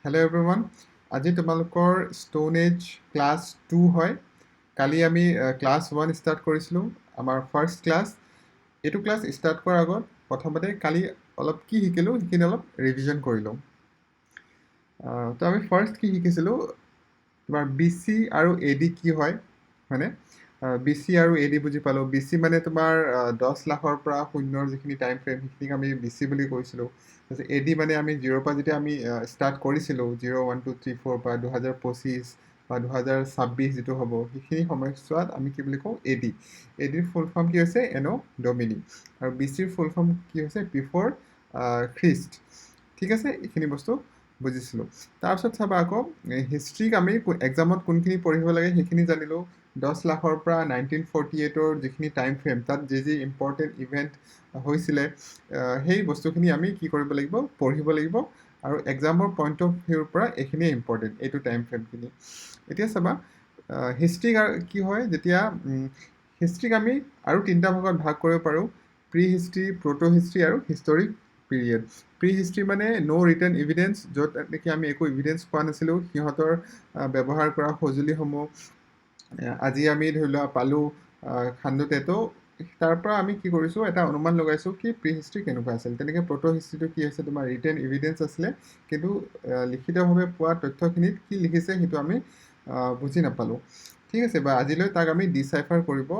Hello' everyone. আজি তোমালোকৰ stone age class 2 হয়। কালি আমি ক্লাছ 1 ষ্টাৰ্ট কৰিছিলোঁ, আমাৰ ফাৰ্ষ্ট ক্লাছ। এইটো ক্লাছ ষ্টাৰ্ট কৰাৰ আগত প্ৰথমতে কালি অলপ কি শিকিলোঁ সেইখিনি অলপ ৰিভিজন কৰি লওঁ। তো আমি ফাৰ্ষ্ট কি শিকিছিলোঁ, তোমাৰ বি চি আৰু এ ডি কি হয়, হয়নে? বি চি আৰু এ ডি বুজি পালোঁ। বি চি মানে তোমাৰ 10 লাখৰ পৰা শূন্যৰ যিখিনি টাইম ফ্ৰেম সেইখিনিক আমি বি চি বুলি কৈছিলোঁ। তাৰপিছত এ ডি মানে আমি 0ৰ পৰা যেতিয়া আমি ষ্টাৰ্ট কৰিছিলোঁ, 0, 1, 2, 3, 4 পৰা 2025 বা 2026 যিটো হ'ব, সেইখিনি সময়ছোৱাত আমি কি বুলি কওঁ, এ ডি। এ ডিৰ ফুল ফৰ্ম কি হৈছে, এনো ডমিনি। আৰু বি চিৰ ফুল ফৰ্ম কি হৈছে, বিফৰ খ্ৰীষ্ট। ঠিক আছে, এইখিনি বস্তু বুজিছিলোঁ। তাৰপিছত চাবা আকৌ হিষ্ট্ৰীক আমি এক্সামত কোনখিনি পঢ়িব লাগে সেইখিনি জানিলোঁ। 10 লাখৰ পৰা 1948ৰ যিখিনি টাইম ফ্ৰেম, তাত যি ইম্পৰ্টেণ্ট ইভেণ্ট হৈছিলে, সেই বস্তুখিনি আমি কি কৰিব লাগিব, পঢ়িব লাগিব। আৰু এক্সামৰ পইণ্ট অফ ভিউৰ পৰা এইখিনিয়ে ইম্পৰ্টেণ্ট, এইটো টাইম ফ্ৰেমখিনি। এতিয়া চাবা হিষ্ট্ৰীক কি হয়, যেতিয়া হিষ্ট্ৰীক আমি আৰু 3টা ভাগত ভাগ কৰিব পাৰোঁ: প্ৰি হিষ্ট্ৰী, প্ৰট' হিষ্ট্ৰী আৰু হিষ্টৰিক পিৰিয়ড। প্ৰি হিষ্ট্ৰী মানে ন' ৰিটেন ইভিডেন্স, য'ত নেকি আমি একো ইভিডেন্স পোৱা নাছিলোঁ। সিহঁতৰ ব্যৱহাৰ কৰা সঁজুলিসমূহ আজি আমি ধৰি লোৱা পালোঁ খান্দোতে, তো তাৰ পৰা আমি কি কৰিছোঁ, এটা অনুমান লগাইছোঁ কি প্ৰি হিষ্ট্ৰী কেনেকুৱা আছিল। তেনেকৈ প্ৰট' হিষ্ট্ৰীটো কি আছে, তোমাৰ ৰিটেন ইভিডেন্স আছিলে, কিন্তু লিখিতভাৱে পোৱা তথ্যখিনিত কি লিখিছে সেইটো আমি বুজি নাপালোঁ। ঠিক আছে, বা আজিলৈ তাক আমি ডিচাইফাৰ কৰিব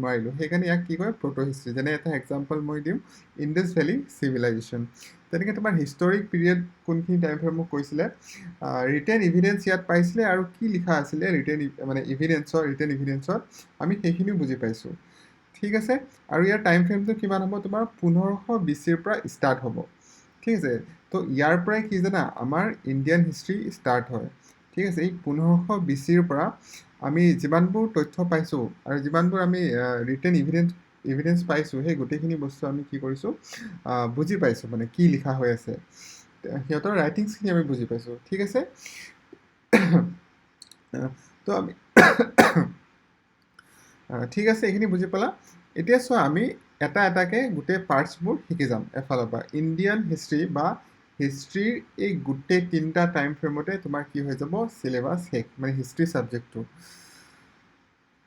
নোৱাৰিলোঁ। সেইকাৰণে ইয়াক কি কয়, প্ৰট' হিষ্ট্ৰী। যেনে এটা এক্সাম্পল মই দিওঁ, ইণ্ডাছ ভেলী চিভিলাইজেশ্যন। তেনেকৈ তোমাৰ হিষ্টৰিক পিৰিয়ড কোনখিনি টাইম ফ্ৰেমক কৈছিলে, ৰিটেন ইভিডেন্স ইয়াত পাইছিলে, আৰু কি লিখা আছিলে ৰিটেন ৰিটেন ইভিডেন্সত আমি সেইখিনিও বুজি পাইছোঁ। ঠিক আছে, আৰু ইয়াৰ টাইম ফ্ৰেমটো কিমান হ'ব, তোমাৰ 1500 BC-ৰ পৰা ষ্টাৰ্ট হ'ব। ঠিক আছে, তো ইয়াৰ পৰাই কি জানা, আমাৰ ইণ্ডিয়ান হিষ্ট্ৰী ষ্টাৰ্ট হয়। ঠিক আছে, এই 1500 BC-ৰ পৰা আমি যিমানবোৰ তথ্য পাইছোঁ আৰু যিমানবোৰ আমি ৰিটেন ইভিডেন্স পাইছোঁ, সেই গোটেইখিনি বস্তু আমি কি কৰিছোঁ, বুজি পাইছোঁ, মানে কি লিখা হৈ আছে, সিহঁতৰ ৰাইটিংছখিনি আমি বুজি পাইছোঁ। ঠিক আছে, তো আমি ঠিক আছে, এইখিনি বুজি পালা। এতিয়া চোৱা, আমি এটা এটাকৈ গোটেই পাৰ্টছবোৰ শিকি যাম এফালৰ পৰা। ইণ্ডিয়ান হিষ্ট্ৰী বা হিষ্ট্ৰীৰ এই গোটেই 3টা টাইম ফ্ৰেমতে তোমাৰ কি হৈ যাব, চিলেবাছ শেষ, মানে হিষ্ট্ৰী ছাবজেক্টটো।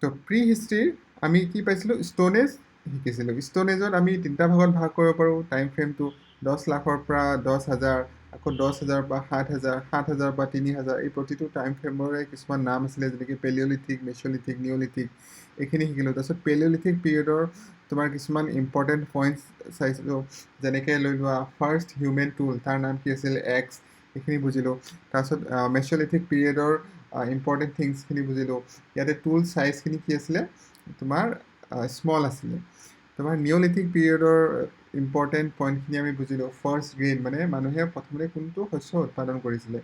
তো প্ৰি হিষ্ট্ৰীৰ আমি কি পাইছিলোঁ, ষ্টোন এজ শিকিছিলোঁ। ষ্টোন এজত আমি 3টা ভাগত ভাগ কৰিব পাৰোঁ টাইম ফ্ৰেমটো। 10 লাখৰ পৰা 10,000, আকৌ 10,000 পৰা 7,000, 7,000 পৰা 3,000। এই প্ৰতিটো টাইম ফ্ৰেমৰে কিছুমান নাম আছিলে, যেনেকৈ পেলিঅ'লিথিক, মেছ'লিথিক, নিঅ'লিথিক, এইখিনি শিকিলোঁ। তাৰপিছত পেলিঅ'লিথিক পিৰিয়ডৰ তোমাৰ কিছুমান ইম্পৰ্টেণ্ট পইণ্টছ চাইছিলোঁ, যেনেকৈ লৈ লোৱা ফাৰ্ষ্ট হিউমেন টুল, তাৰ নাম কি আছিল, এক্স, সেইখিনি বুজিলোঁ। তাৰপিছত মেছ'লিথিক পিৰিয়ডৰ ইম্পৰ্টেণ্ট থিংছখিনি বুজিলোঁ। ইয়াতে টুল চাইজখিনি কি আছিলে, তোমাৰ স্মল আছিলে। তোমাৰ নিঅ'লিথিক পিৰিয়ডৰ ইম্পৰ্টেণ্ট পইণ্টখিনি আমি বুজিলোঁ। ফাৰ্ষ্ট গ্ৰেইন মানে মানুহে প্ৰথমতে কোনটো শস্য উৎপাদন কৰিছিলে,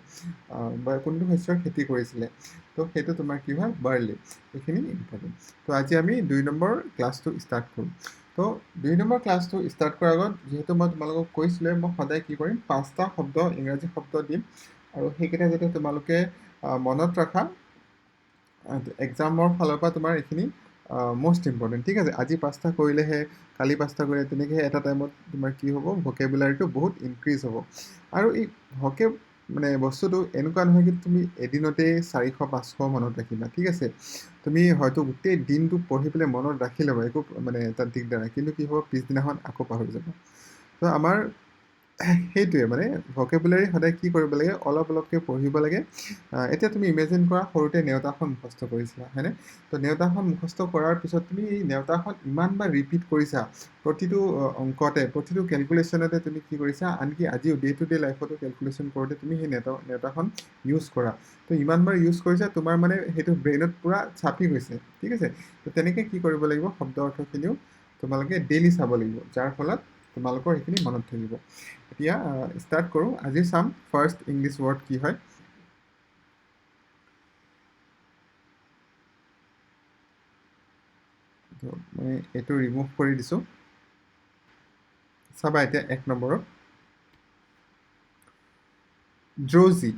বা কোনটো শস্যৰ খেতি কৰিছিলে, তো সেইটো তোমাৰ কি হয়, বাৰ্লি। এইখিনি ইম্পৰ্টেণ্ট। তো আজি আমি 2 নম্বৰ ক্লাছটো ষ্টাৰ্ট কৰিম। তো 2 নম্বৰ ক্লাছটো ষ্টাৰ্ট কৰাৰ আগত, যিহেতু মই তোমালোকক কৈছিলোঁ, মই সদায় কি কৰিম, 5টা শব্দ, ইংৰাজী শব্দ দিম, আৰু সেইকেইটা যাতে তোমালোকে মনত ৰাখা। এক্সামৰ ফালৰ পৰা তোমাৰ এইখিনি মষ্ট ইম্পৰ্টেণ্ট। ঠিক আছে, আজি 5টা কৰিলেহে, কালি 5টা কৰিলে, তেনেকৈ এটা টাইমত তোমাৰ কি হ'ব, ভকেবুলাৰীটো বহুত ইনক্ৰিজ হ'ব। আৰু এই মানে বস্তুটো এনেকুৱা নহয় কি তুমি এদিনতেই 400-500 মনত ৰাখিবা। ঠিক আছে, তুমি হয়তো গোটেই দিনটো পঢ়ি পেলাই মনত ৰাখি ল'বা, একো মানে তাত দিগদাৰ নাই, কিন্তু কি হ'ব, পিছদিনাখন আকৌ পাহৰি যাবা। তো আমাৰ সেইটোৱে, মানে ভকেবুলাৰী সদায় কি কৰিব লাগে, অলপ অলপকৈ পঢ়িব লাগে। এতিয়া তুমি ইমেজিন কৰা, সৰুতে নেওতাখন মুখস্থ কৰিছিলা, হয়নে? তো নেওতাখন মুখস্থ কৰাৰ পিছত তুমি এই নেওতাখন ইমানবাৰ ৰিপিট কৰিছা, প্ৰতিটো অংকতে, প্ৰতিটো কেলকুলেশ্যনতে তুমি কি কৰিছা, আনকি আজিও ডে টু ডে লাইফতো কেলকুলেশ্যন কৰোঁতে তুমি সেই নেওতাখন ইউজ কৰা। তো ইমানবাৰ ইউজ কৰিছা, তোমাৰ মানে সেইটো ব্ৰেইনত পূৰা চাপি গৈছে। ঠিক আছে, তো তেনেকৈ কি কৰিব লাগিব, শব্দ অৰ্থখিনিও তোমালোকে ডেইলি চাব লাগিব, যাৰ ফলত তোমালোকৰ সেইখিনি মনত থাকিব। এতিয়া ষ্টাৰ্ট কৰোঁ। আজি চাম ফাৰ্ষ্ট ইংলিছ ৱৰ্ড কি হয়। মই এইটো ৰিমুভ কৰি দিছোঁ। চাবা এতিয়া 1 নম্বৰত, ড্ৰজি,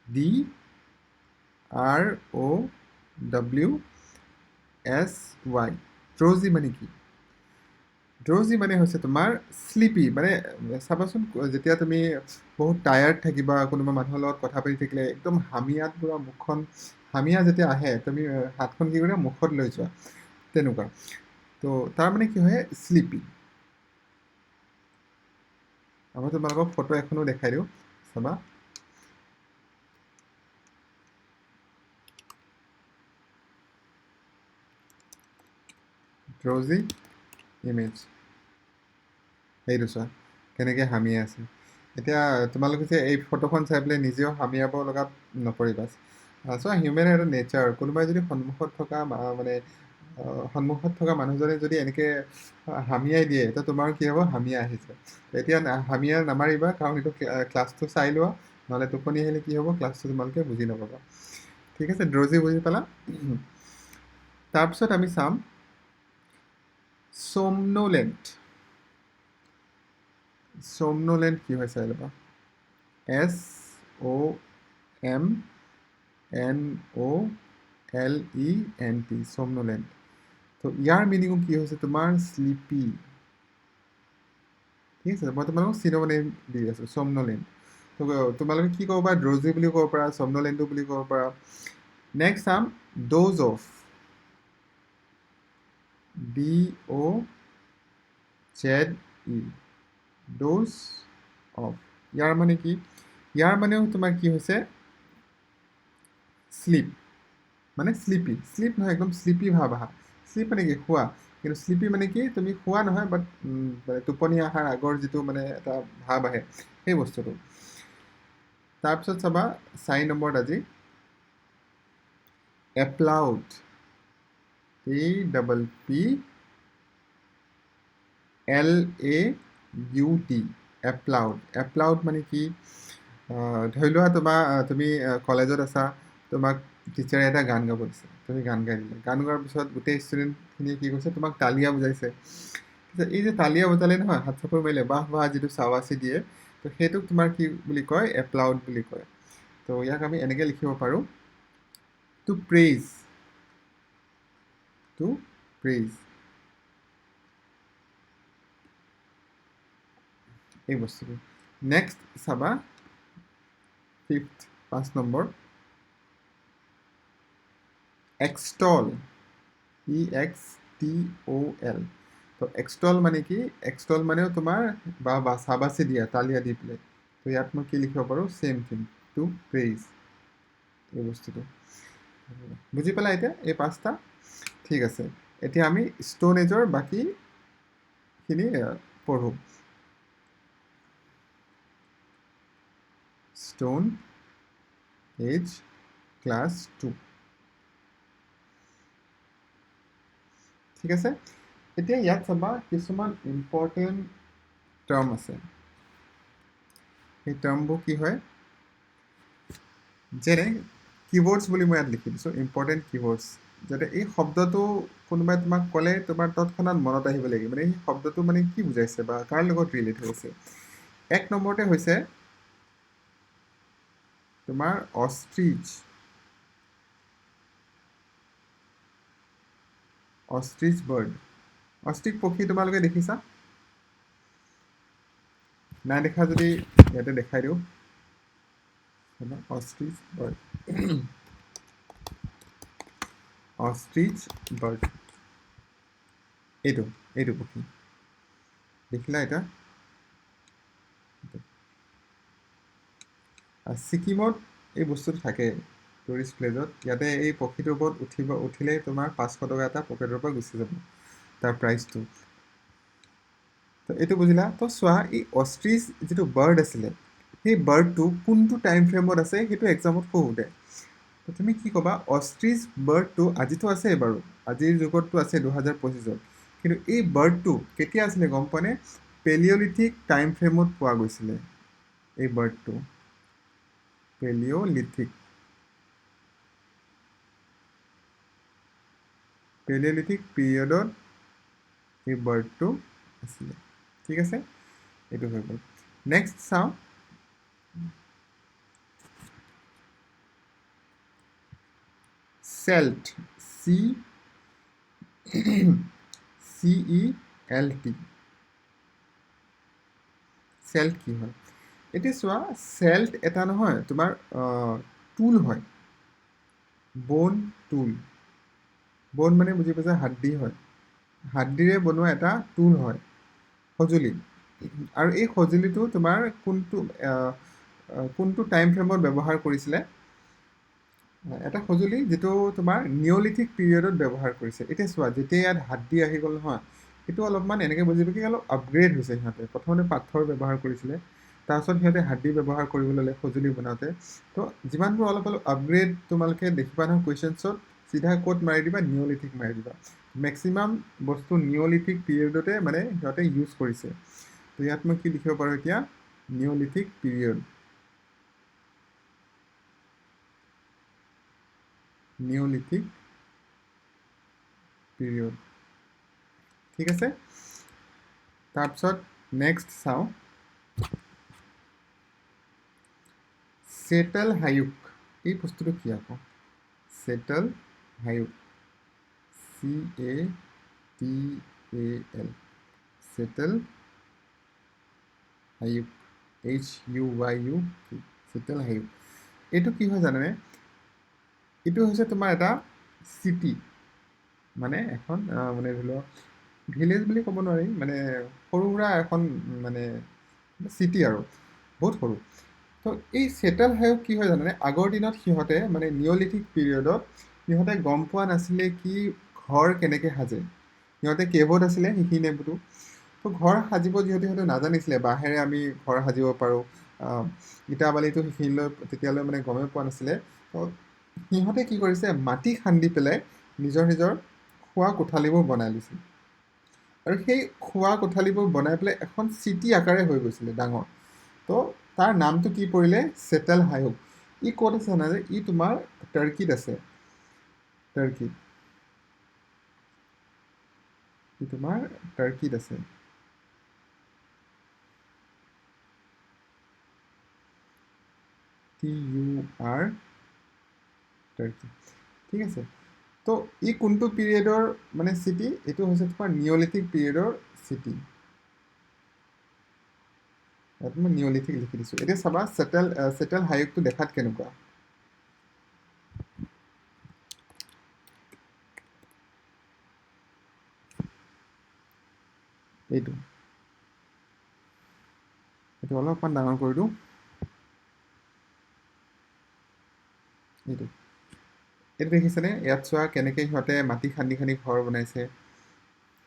DROWSY। ড্ৰজি মানে কি? ড্ৰজি মানে হৈছে তোমাৰ স্লিপি, মানে চাবাচোন যেতিয়া তুমি বহুত টায়াৰ্ড থাকিবা, কোনোবা মানুহৰ লগত কথা পাতি থাকিলে একদম হামিয়াত পুৰা মুখখন হামিয়া যেতিয়া আহে, তুমি হাতখন কি কৰিবা মুখত লৈ যোৱা, তেনেকুৱা। তো তাৰ মানে কি হয় স্লিপি। মই তোমালোকক ফটো এখনো দেখাই দিওঁ, চাবা। ড্ৰজি ইমেজ, সেইটো চোৱা কেনেকৈ হামিয়াই আছে। এতিয়া তোমালোকে যে এই ফটোখন চাই পেলাই নিজেও হামিয়াব লগাত নপৰিবা। চোৱা হিউমেন এটা নেচাৰ, কোনোবাই যদি সন্মুখত থকা মানে সন্মুখত থকা মানুহজনে যদি এনেকৈ হামিয়াই দিয়ে, তো তোমাৰ কি হ'ব, হামিয়া আহিছে। এতিয়া হামিয়া নামাৰিবা, কাৰণ এইটো ক্লাছটো চাই লোৱা, নহ'লে টোপনি আহিলে কি হ'ব, ক্লাছটো তোমালোকে বুজি নাপাবা। ঠিক আছে, ড্ৰজি বুজি পালা। তাৰপিছত আমি চাম somnolent। somnolent কি হয় চাই ল'বা। SOMNOLENT, somnolent। তো ইয়াৰ মিনিঙো কি হৈছে তোমাৰ স্লিপি। ঠিক আছে, মই তোমালোকক চিনোনিম দি আছোঁ, somnolent। তো তোমালোকে কি ক'ব পাৰা, ড্ৰজি বুলিও ক'ব পাৰা, somnolento বুলি ক'ব পাৰা। নেক্সট চাম doze of, DOZE, doze of। ইয়াৰ মানে কি, ইয়াৰ মানেও তোমাৰ কি হৈছে শ্লিপ, মানে স্লিপি। শ্লিপ নহয়, একদম স্লিপি ভাৱ আহা। শ্লিপ মানে কি শোৱা, কিন্তু স্লিপি মানে কি তুমি শোৱা নহয়, বাট টোপনি অহাৰ আগৰ যিটো মানে এটা ভাৱ আহে, সেই বস্তুটো। তাৰপিছত চাবা 4 নম্বৰত আজি এপ্লাউড, APPLAUD, এপ্লাউড। এপ্লাউড মানে কি, ধৰি লোৱা তুমি কলেজত আছা, তোমাক টিচাৰে এটা গান গাব দিছে, তুমি গান গাই দিলা। গান গোৱাৰ পিছত গোটেই ষ্টুডেণ্টখিনিয়ে কি কৰিছে, তোমাক তালিয়া বুজাইছে। এই যে তালিয়া বজালে নহয়, হাত চাপৰ মাৰিলে, বাহ বাহ যিটো চাৱাচি দিয়ে, তো সেইটোক তোমাৰ কি বুলি কয়, এপ্লাউড বুলি কয়। তো ইয়াক আমি এনেকৈ লিখিব পাৰোঁ, টু প্ৰেইজ, টু প্ৰেইজ, এই বস্তুটো। নেক্সট চাবা 5 নম্বৰ এক্সটল, EXTOL। তো এক্সটল মানে কি, এক্সটল মানেও তোমাৰ বা চাবাচি দিয়া, তালিয়া দি পেলাই। তো ইয়াত মই কি লিখিব পাৰোঁ, চেম থিং, টু প্ৰেইজ, এই বস্তুটো। বুজি পালা এতিয়া এই 5টা? ঠিক আছে, এতিয়া আমি ষ্টোন এজৰ বাকীখিনি পঢ়োঁ। Stone age class 2। ঠিক আছে, এতিয়া ইয়াত চাবা কিছুমান ইম্পৰ্টেণ্ট টাৰ্ম আছে। সেই টাৰ্মবোৰ কি হয়, যেনে কিৱৰ্ডছ বুলি মই ইয়াত লিখি দিছোঁ, ইম্পৰ্টেণ্ট কিৱৰ্ডছ। যাতে এই শব্দটো কোনোবাই তোমাক ক'লে তোমাৰ তৎক্ষণাত মনত আহিব লাগিব, মানে এই শব্দটো মানে কি বুজাইছে বা কাৰ লগত ৰিলেট হৈছে। 1 নম্বৰতে হৈছে তোমাৰ অষ্ট্ৰিচ। অষ্ট্ৰিচ বাৰ্ড, অষ্ট্ৰিচ পক্ষী তোমালোকে দেখিছা? নাই দেখা যদি ইয়াতে দেখাই দিওঁ, অষ্ট্ৰিচ বাৰ্ড, অষ্ট্ৰিচ বাৰ্ড, এইটো এইটো পক্ষী দেখিলা এতিয়া? ছিকিমত এই বস্তুটো থাকে, টুৰিষ্ট প্লেচত। ইয়াতে এই পক্ষীটোৰ ওপৰত উঠিলে তোমাৰ 500 টকা এটা পকেটৰ পৰা গুচি যাব, তাৰ প্ৰাইচটো। তো এইটো বুজিলা? তো চোৱা, এই অষ্ট্ৰিচ যিটো বাৰ্ড আছিলে, সেই বাৰ্ডটো কোনটো টাইম ফ্ৰেমত আছে সেইটো এক্সামত সোধে। তো তুমি কি ক'বা, অষ্ট্ৰিচ বাৰ্ডটো আজিতো আছে বাৰু, আজিৰ যুগততো আছে 2025-ত, কিন্তু এই বাৰ্ডটো কেতিয়া আছিলে গম পোৱা নে? পেলিঅ'লিথিক টাইম ফ্ৰেমত পোৱা গৈছিলে এই বাৰ্ডটো, পেলিঅ'লিথিক পিৰিয়ডত এই বাৰ্ডটো আছিলে। ঠিক আছে, এইটো হৈ গ'ল। নেক্সট চাওঁ চেল্ট, CELT, LT চেল্ট কি হয় এতিয়া চোৱা চেল্ট এটা নহয় তোমাৰ টুল হয় বোন টুল বোন মানে বুজি পাইছা হাড্ডি হয় হাড্ডিৰে বনোৱা এটা টুল হয় সঁজুলি আৰু এই সঁজুলিটো তোমাৰ কোনটো টাইম ফ্ৰেমত ব্যৱহাৰ কৰিছিলে এটা সঁজুলি যিটো তোমাৰ নিঅলিথিক পিৰিয়ডত ব্যৱহাৰ কৰিছে এতিয়া চোৱা যেতিয়া ইয়াত হাড্ডি আহি গ'ল নহয় এইটো অলপমান এনেকৈ বুজিব কি অলপ আপগ্ৰেড হৈছে সিহঁতে প্ৰথমতে পাথৰ ব্যৱহাৰ কৰিছিলে তাৰপিছত সিহঁতে হাড্ডি ব্যৱহাৰ কৰিবলৈ ল'লে সঁজুলি বনাওঁতে তো যিমানবোৰ অলপ অলপ আপগ্ৰেড তোমালোকে দেখিবা নহয় কুৱেশ্যনছত চিধা ক'ত মাৰি দিবা নিঅলিথিক মাৰি দিবা মেক্সিমাম বস্তু নিঅলিথিক পিৰিয়ডতে মানে সিহঁতে ইউজ কৰিছে তো ইয়াত মই কি লিখিব পাৰোঁ এতিয়া নিঅলিথিক পিৰিয়ড নিঅলিথিক পিৰিয়ড ঠিক আছে তাৰপিছত নেক্সট চাওঁ চেটেল হায়ুক এই বস্তুটো কি আকৌ Catal Huyuk CATAL Catal Huyuk HUYUK Catal Huyuk এইটো কি হয় জানেনে এইটো হৈছে তোমাৰ এটা চিটি মানে এখন মানে ধৰি লওক ভিলেজ বুলি ক'ব নোৱাৰি মানে সৰু সুৰা এখন মানে চিটি আৰু বহুত সৰু তো এই চেটেল হায়ুক কি হয় জানেনে আগৰ দিনত সিহঁতে মানে নিঅলিথিক পিৰিয়ডত সিহঁতে গম পোৱা নাছিলে কি ঘৰ কেনেকৈ সাজে সিহঁতে কেভত আছিলে সেইখিনি টাইমতো তো ঘৰ সাজিব যিহেতু সিহঁতে নাজানিছিলে বাঁহেৰে আমি ঘৰ সাজিব পাৰোঁ ইটা বালিটো সেইখিনিলৈ তেতিয়ালৈ মানে গমেই পোৱা নাছিলে তো সিহঁতে কি কৰিছে মাটি খান্দি পেলাই নিজৰ নিজৰ খোৱা কোঠালিবোৰ বনাই লৈছিল আৰু সেই খোৱা কোঠালিবোৰ বনাই পেলাই এখন চিটি আকাৰে হৈ গৈছিলে ডাঙৰ তো তাৰ নামটো কি পৰিলে চেটেল হায়ুক ই ক'ত আছে জানা যে ই তোমাৰ টাৰ্কিত আছে টাৰ্কিত ই তোমাৰ টাৰ্কিত আছে TUR টাৰ্কি ঠিক আছে তো ই কোনটো পিৰিয়ডৰ মানে চিটি এইটো হৈছে তোমাৰ নিঅলিথিক পিৰিয়ডৰ চিটি ইয়াত মই নিঅলিথিক লিখি দিছোঁ এতিয়া চাবা চেটেল হায়ুকটো দেখাত কেনেকুৱা এইটো অলপমান ডাঙৰ কৰি দিওঁ এইটো দেখিছেনে ইয়াত চোৱা কেনেকৈ সিহঁতে মাটি খান্দি খান্দি ঘৰ বনাইছে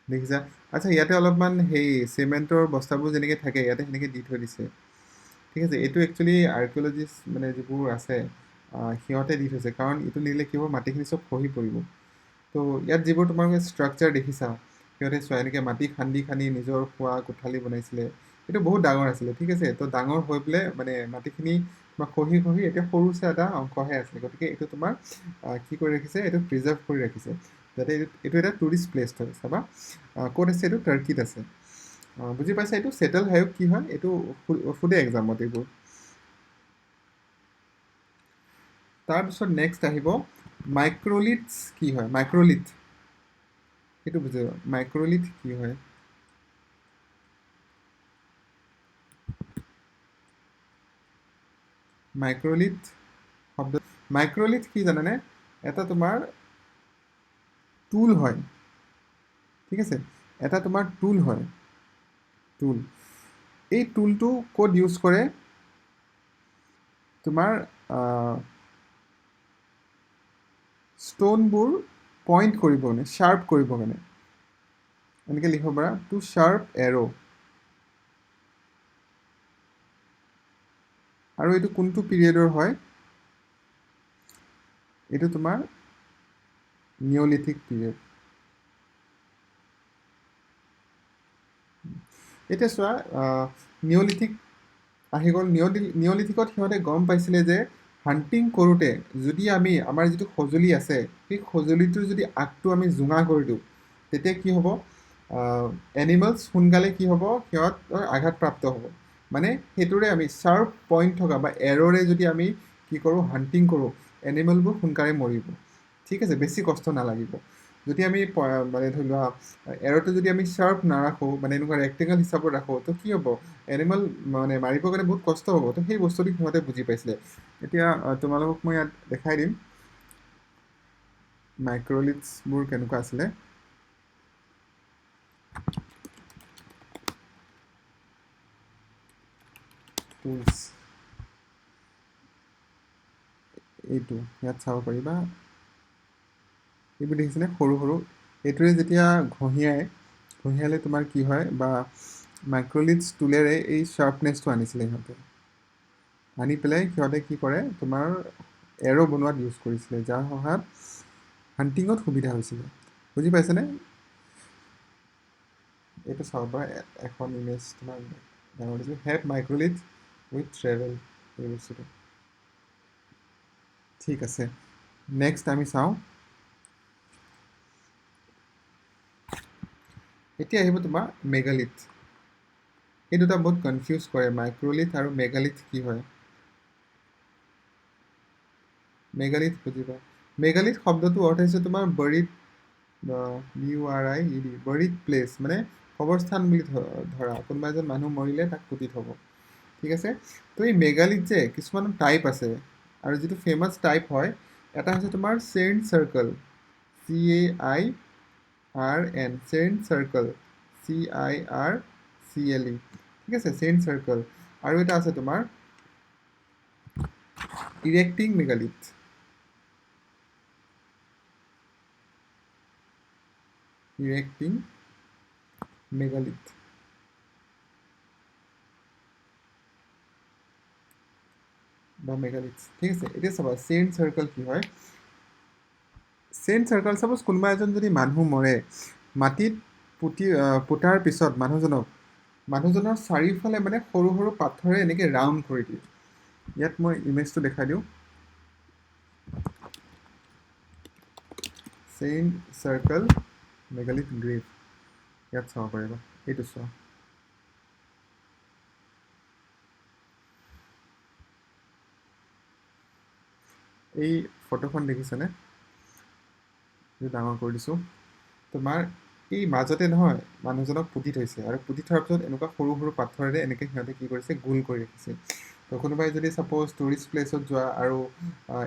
দেখিছা আচ্ছা ইয়াতে অলপমান সেই চিমেণ্টৰ বস্তাবোৰ যেনেকৈ থাকে ইয়াতে সেনেকৈ দি থৈ দিছে ঠিক আছে এইটো একচুৱেলি আৰ্কিঅলজিষ্ট মানে যিবোৰ আছে সিহঁতে দি থৈছে কাৰণ এইটো নিদিলে কি হ'ব মাটিখিনি চব খহি পৰিব তো ইয়াত যিবোৰ তোমালোকে ষ্ট্ৰাকচাৰ দেখিছা সিহঁতে চোৱা এনেকৈ মাটি খান্দি খান্দি নিজৰ খোৱা কোঠালি বনাইছিলে এইটো বহুত ডাঙৰ আছিলে ঠিক আছে তো ডাঙৰ হৈ পেলাই মানে মাটিখিনি তোমাৰ খহি খহি এতিয়া সৰুছে এটা অংশহে আছিলে গতিকে এইটো তোমাৰ কি কৰি ৰাখিছে এইটো প্ৰিজাৰ্ভ কৰি ৰাখিছে যাতে এইটো এটা টুৰিষ্ট প্লেচ হয় চাবা ক'ত আছে এইটো টাৰ্কিত আছে বুজি পাইছা এইটো চেটেল হায়ুক কি হয় এইটো সোধে এক্সামত এইবোৰ তাৰপিছত নেক্সট আহিব মাইক্ৰলিথছ কি হয় মাইক্ৰলিথ সেইটো বুজিব মাইক্ৰলিথ কি হয় মাইক্ৰলিথ শব্দ মাইক্ৰলিথ কি জানানে এটা তোমাৰ টুল হয় ঠিক আছে এটা তোমাৰ টুল হয় টুল এই টুলটো ক'ত ইউজ কৰে তোমাৰ ষ্ট'নবোৰ পইণ্ট কৰিব কাৰণে শ্বাৰ্প কৰিব কাৰণে এনেকৈ লিখিব পাৰা টু শ্বাৰ্প এৰ' আৰু এইটো কোনটো পিৰিয়ডৰ হয় এইটো তোমাৰ নিঅলিথিক পিৰিয়ড এতিয়া চোৱা নিঅলিথিক আহি গ'ল নিঅলিথিকত সিহঁতে গম পাইছিলে যে হাণ্টিং কৰোঁতে যদি আমি আমাৰ যিটো সঁজুলি আছে সেই সঁজুলিটোৰ যদি আগটো আমি জোঙা কৰি দিওঁ তেতিয়া কি হ'ব এনিমেলছ সোনকালে কি হ'ব সিহঁতৰ আঘাতপ্ৰাপ্ত হ'ব মানে সেইটোৰে আমি শ্বাৰ্প পইণ্ট থকা বা এৰ'ৰে যদি আমি কি কৰোঁ হাণ্টিং কৰোঁ এনিমেলবোৰ সোনকালে মৰিব ঠিক আছে বেছি কষ্ট নালাগিব যদি আমি মানে ধৰি লোৱা এৰ'টো যদি আমি শ্বাৰ্প নাৰাখোঁ, মানে এনেকুৱা ৰেক্টেংগল হিচাপত ৰাখোঁ, তো কি হ'ব, এনিমেল মানে মাৰিবৰ কাৰণে বহুত কষ্ট হ'ব। তো সেই বস্তুটো সিহঁতে বুজি পাইছিলে। এতিয়া তোমালোকক মই ইয়াত দেখাই দিম মাইক্ৰ'লিথছবোৰ কেনেকুৱা আছিলে। টুলছ এইটো ইয়াত চাব পাৰিবা, এইবোৰ দেখিছেনে সৰু সৰু, এইটোৰে যেতিয়া ঘঁহিয়ালে তোমাৰ কি হয়, বা মাইক্ৰ'লিথছ টুলেৰে এই শ্বাৰ্পনেছটো আনিছিলে সিহঁতে, আনি পেলাই সিহঁতে কি কৰে, তোমাৰ এৰ' বনোৱাত ইউজ কৰিছিলে, যাৰ সহায়ত হাণ্টিঙত সুবিধা হৈছিলে। বুজি পাইছেনে? এইটো চাব পৰা এখন ইমেজ তোমাৰ ডাঙৰ দিছোঁ, হেড মাইক্ৰ'লিথ উইথ ট্ৰেভেল, এই বস্তুটো। ঠিক আছে, নেক্সট আমি চাওঁ। এতিয়া আহিব তোমাৰ মেগালিথ। এই দুটা বহুত কনফিউজ কৰে, মাইক্ৰ'লিথ আৰু মেগালিথ কি হয়। মেগালিথ বুজিবা, মেগালিথ শব্দটো অৰ্থ হৈছে তোমাৰ বৰিড, BURIED, বৰিড প্লেচ, মানে কবৰস্থান বুলি ধৰা, কোনোবা এজন মানুহ মৰিলে তাক পুতি থ'ব। ঠিক আছে, তো এই মেগালিথ যে কিছুমান টাইপ আছে, আৰু যিটো ফেমাছ টাইপ হয়, এটা হৈছে তোমাৰ saint circle, CAIRN, saint circle, CIRCLE। ঠিক আছে, চেইণ্ট চাৰ্কল। আৰু এটা আছে তোমাৰ ইৰেক্টিং মেগালিথ। ইৰেক্টিং মেগালিথ বা মেগালিথ। ঠিক আছে, এতিয়া চাবা চেইণ্ট চাৰ্কল কি হয়। চেইণ্ট চাৰ্কল, চাপ'জ কোনোবা এজন যদি মানুহ মৰে, মাটিত পোতাৰ পিছত মানুহজনৰ চাৰিওফালে মানে সৰু সৰু পাথৰে এনেকৈ ৰাউণ্ড কৰি দিয়ে। ইয়াত মই ইমেজটো দেখাই দিওঁ, চেইণ্ট চাৰ্কল মেগালিথ গ্ৰেভ, ইয়াত চাব পাৰিবা, এইটো চোৱা। এই ফটোখন দেখিছেনে, ডাঙৰ কৰি দিছোঁ। তোমাৰ এই মাজতে নহয় মানুহজনক পুতি থৈছে, আৰু পুতি থোৱাৰ পিছত এনেকুৱা সৰু সৰু পাথৰেৰে এনেকৈ সিহঁতে কি কৰিছে, গোল কৰি ৰাখিছে। তো কোনোবাই যদি চাপ'জ টুৰিষ্ট প্লেচত যোৱা আৰু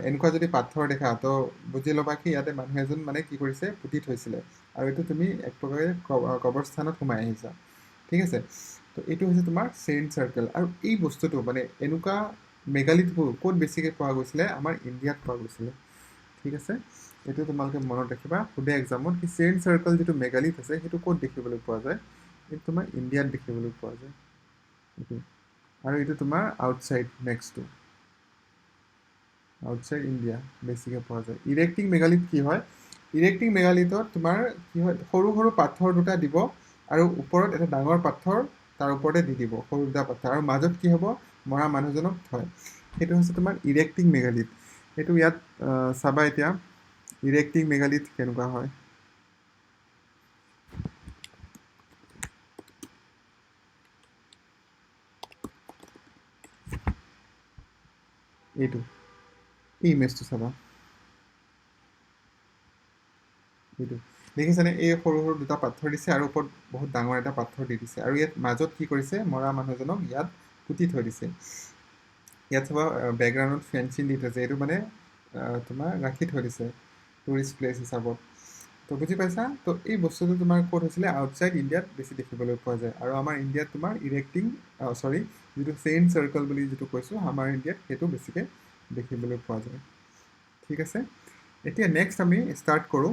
এনেকুৱা যদি পাথৰ দেখা, তো বুজি ল'বা কি ইয়াতে মানুহ এজন মানে কি কৰিছে, পুতি থৈছিলে, আৰু এইটো তুমি এক প্ৰকাৰে কবৰস্থানত সোমাই আহিছা। ঠিক আছে, তো এইটো হৈছে তোমাৰ চেইণ্ট চাৰ্কল। আৰু এই বস্তুটো মানে এনেকুৱা মেগালিথবোৰ ক'ত বেছিকৈ পোৱা গৈছিলে, আমাৰ ইণ্ডিয়াত পোৱা গৈছিলে। ঠিক আছে, এইটো তোমালোকে মনত ৰাখিবা, সোধে এক্সামত কি চেইণ্ট চাৰ্কল যিটো মেগালিথ আছে সেইটো ক'ত দেখিবলৈ পোৱা যায়, এইটো তোমাৰ ইণ্ডিয়াত দেখিবলৈ পোৱা যায়। এইটো, আৰু এইটো তোমাৰ আউটছাইড, নেক্সটটো আউটছাইড ইণ্ডিয়া বেছিকৈ পোৱা যায়। ইৰেক্টিং মেগালিথ কি হয়, ইৰেক্টিং মেগালিথত তোমাৰ কি হয়, সৰু সৰু পাথৰ দুটা দিব, আৰু ওপৰত এটা ডাঙৰ পাথৰ তাৰ ওপৰতে দি দিব, সৰু দুটা পাথৰ, আৰু মাজত কি হ'ব, মৰা মানুহজনক থয়। সেইটো হৈছে তোমাৰ ইৰেক্টিং মেগালিথ। সেইটো ইয়াত চাবা এতিয়া ইৰেক্টিং মেগালিথ কেনেকুৱা হয়। এইটো, এই ইমেজটো চাবা, এইটো দেখিছেনে, এই সৰু সৰু দুটা পাথৰ দিছে, আৰু ওপৰত বহুত ডাঙৰ এটা পাথৰ দি দিছে, আৰু ইয়াত মাজত কি কৰিছে, মৰা মানুহজনক ইয়াত পুতি থৈ দিছে। ইয়াত চাবা বেকগ্ৰাউণ্ডত ফেঞ্চিং দি থৈছে, এইটো মানে তোমাৰ ৰাখি থৈ দিছে টুৰিষ্ট প্লেচ হিচাপত। তো বুজি পাইছা, তো এই বস্তুটো তোমাৰ ক'ত হৈছিলে, আউটছাইড ইণ্ডিয়াত বেছি দেখিবলৈ পোৱা যায়। আৰু আমাৰ ইণ্ডিয়াত তোমাৰ ইৰেক্টিং, যিটো চেইণ্ট চাৰ্কল বুলি যিটো কৈছোঁ, আমাৰ ইণ্ডিয়াত সেইটো বেছিকৈ দেখিবলৈ পোৱা যায়। ঠিক আছে, এতিয়া নেক্সট আমি ষ্টাৰ্ট কৰোঁ।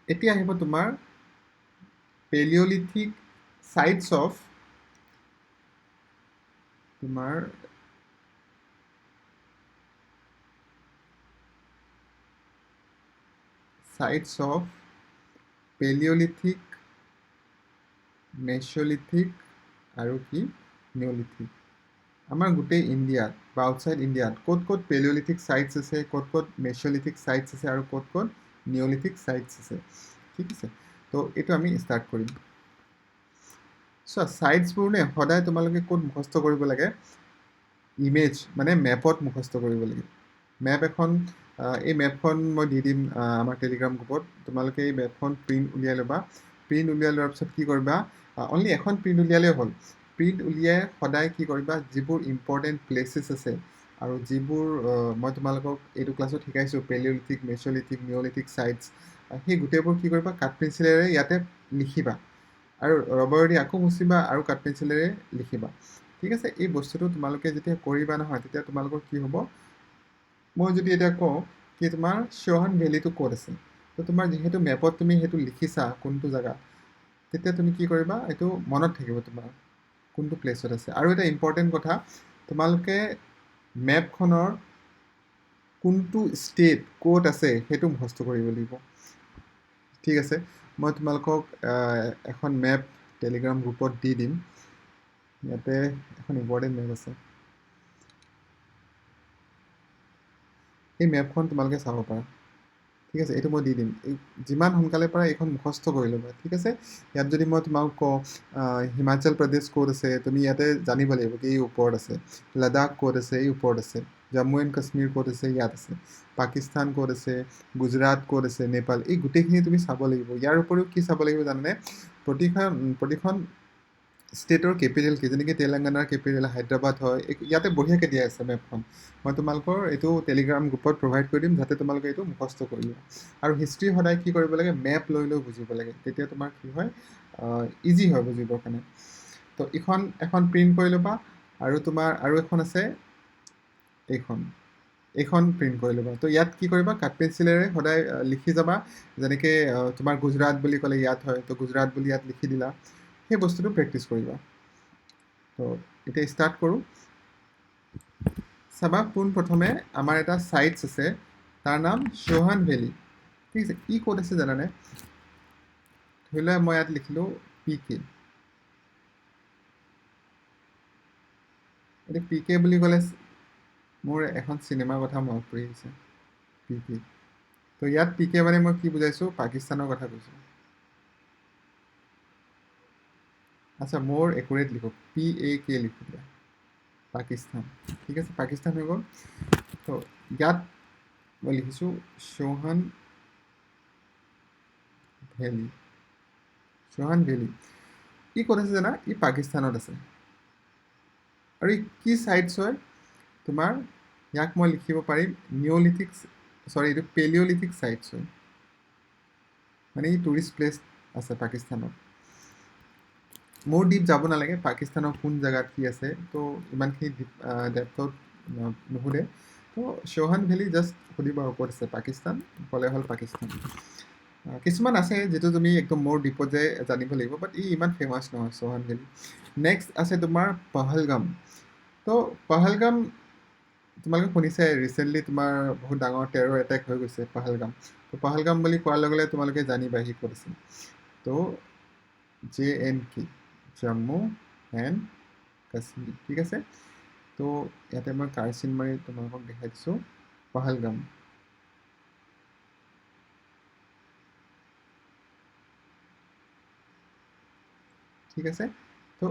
এতিয়া আহিব তোমাৰ পেলিঅলিথিক চাইটছ অফ তোমাৰ পেলিঅলিথিক, মেছ'লিথিক আৰু কি নিঅ'লিথিক। আমাৰ গোটেই ইণ্ডিয়াত বা আউটছাইড ইণ্ডিয়াত ক'ত ক'ত পেলিঅলিথিক চাইটছ আছে, ক'ত ক'ত মেছ'লিথিক চাইটছ আছে, আৰু ক'ত ক'ত নিঅ'লিথিক চাইটছ আছে। ঠিক আছে, তো এইটো আমি ষ্টাৰ্ট কৰিম। চোৱা, চাইটছবোৰ সদায় তোমালোকে ক'ত মুখস্থ কৰিব লাগে, ইমেজ মানে মেপত মুখস্থ কৰিব লাগিব। মেপ এখন এই মেপখন মই দি দিম আমাৰ টেলিগ্ৰাম গ্ৰুপত। তোমালোকে এই মেপখন প্ৰিণ্ট উলিয়াই ল'বা। প্ৰিণ্ট উলিয়াই লোৱাৰ পিছত কি কৰিবা, অনলি এখন প্ৰিণ্ট উলিয়ালেই হ'ল। প্ৰিণ্ট উলিয়াই সদায় কি কৰিবা, যিবোৰ ইম্পৰ্টেণ্ট প্লেচেছ আছে আৰু যিবোৰ মই তোমালোকক এইটো ক্লাছত শিকাইছোঁ, পেলিঅ'লিথিক, মেছ'লিথিক, নিঅ'লিথিক চাইটছ, সেই গোটেইবোৰ কি কৰিবা, কাঠ পেঞ্চিলেৰে ইয়াতে লিখিবা আৰু ৰবৰেদি আকৌ মুচিবা আৰু কাঠ পেঞ্চিলেৰে লিখিবা। ঠিক আছে, এই বস্তুটো তোমালোকে যেতিয়া কৰিবা নহয়, তেতিয়া তোমালোকৰ কি হ'ব, মই যদি এতিয়া কওঁ কি তোমাৰ শ্বোহান ভেলীটো ক'ত আছে, তো তোমাৰ যিহেতু মেপত তুমি সেইটো লিখিছা কোনটো জেগা, তেতিয়া তুমি কি কৰিবা, এইটো মনত থাকিব তোমাৰ কোনটো প্লেচত আছে। আৰু এটা ইম্পৰ্টেণ্ট কথা, তোমালোকে মেপখনৰ কোনটো ষ্টেট ক'ত আছে সেইটো মুখস্থ কৰিব লাগিব। ঠিক আছে, মই তোমালোকক এখন মেপ টেলিগ্ৰাম গ্ৰুপত দি দিম। ইয়াতে এখন ইম্পৰ্টেণ্ট মেপ আছে, এই মেপখন তোমালোকে চাব পাৰা। ঠিক আছে, এইটো মই দি দিম। যিমান সোনকালে পাৰা এইখন মুখস্থ কৰি ল'বা। ঠিক আছে, ইয়াত যদি মই তোমাক কওঁ হিমাচল প্ৰদেশ ক'ত আছে, তুমি ইয়াতে জানিব লাগিব কি এই ওপৰত আছে। লাডাখ ক'ত আছে, এই ওপৰত আছে। জম্মু এণ্ড কাশ্মীৰ ক'ত আছে, ইয়াত আছে। পাকিস্তান ক'ত আছে, গুজৰাট ক'ত আছে, নেপাল, এই গোটেইখিনি তুমি চাব লাগিব। ইয়াৰ উপৰিও কি চাব লাগিব জানানে, প্ৰতিখন ষ্টেটৰ কেপিটেল কি, যেনেকৈ তেলেংগানাৰ কেপিটেল হায়দৰাবাদ হয়, ইয়াতে বঢ়িয়াকৈ দিয়া আছে মেপখন। মই তোমালোকৰ এইটো টেলিগ্ৰাম গ্ৰুপত প্ৰভাইড কৰি দিম, যাতে তোমালোকে এইটো মুখস্থ কৰি লোৱা। আৰু হিষ্ট্ৰী সদায় কি কৰিব লাগে, মেপ লৈ লৈ বুজিব লাগে, তেতিয়া তোমাৰ কি হয়, ইজি হয় বুজিবৰ কাৰণে। তো এখন প্ৰিণ্ট কৰি ল'বা। আৰু তোমাৰ আৰু এখন আছে, এইখন প্ৰিণ্ট কৰি ল'বা। তো ইয়াত কি কৰিবা, কাঠ পেঞ্চিলেৰে সদায় লিখি যাবা। যেনেকৈ তোমাৰ গুজৰাট বুলি ক'লে ইয়াত হয়, তো গুজৰাট বুলি ইয়াত লিখি দিলা। সেই বস্তুটো প্ৰেক্টিছ কৰিবা। তো এতিয়া ষ্টাৰ্ট কৰোঁ। চাবা, পোনপ্ৰথমে আমাৰ এটা চাইটছ আছে, তাৰ নাম শ্বোহান ভেলী। ঠিক আছে, ই ক'ত আছে জানানে, ধৰি লোৱা মই ইয়াত লিখিলোঁ PK। এতিয়া PK বুলি ক'লে মোৰ এখন চিনেমাৰ কথা মনত পৰি আহিছে, PK। তো ইয়াত PK মানে মই কি বুজাইছোঁ, পাকিস্তানৰ কথা কৈছোঁ। আচ্ছা, মোৰ একুৰেট লিখোঁ, PAK লিখোঁ দিয়া, পাকিস্তান। ঠিক আছে, পাকিস্তান হৈ গ'ল। তো ইয়াত মই লিখিছোঁ শ্বোহান ভেলী। শ্বোহান ভেলী ই ক'ত আছে জানা, ই পাকিস্তানত আছে। আৰু ই কি চাইটছ হয় তোমাৰ, ইয়াক মই লিখিব পাৰিম নিঅ'লিথিক, এইটো পেলিঅ'লিথিক চাইটছ হয়। মানে ই টুৰিষ্ট প্লেচ আছে পাকিস্তানত। মোৰ দ্বীপ যাব নালাগে, পাকিস্তানৰ কোন জেগাত কি আছে, তো ইমানখিনি ডেপথত নুসুধে। তো শ্বোহান ভেলী জাষ্ট সুধিব আৰু ক'ত আছে, পাকিস্তান ক'লে হ'ল পাকিস্তান। কিছুমান আছে যিটো তুমি একদম মোৰ দ্বীপত যে জানিব লাগিব, বাট ই ইমান ফেমাছ নহয় শ্বোহান ভেলী। নেক্সট আছে তোমাৰ পহলগাম। তো পহলগাম তোমালোকে শুনিছে, ৰিচেণ্টলি তোমাৰ বহুত ডাঙৰ টেৰৰ এটেক হৈ গৈছে পহলগাম। তো পহলগাম বুলি কোৱাৰ লগে লগে তোমালোকে জানিবা সি ক'ত আছে। তো JNK, জম্মু এণ্ড কাশ্মীৰ। ঠিক আছে, তো ইয়াতে মই কাৰ্চিন মাৰি তোমালোকক দেখাই দিছোঁ পহলগাম। ঠিক আছে, তো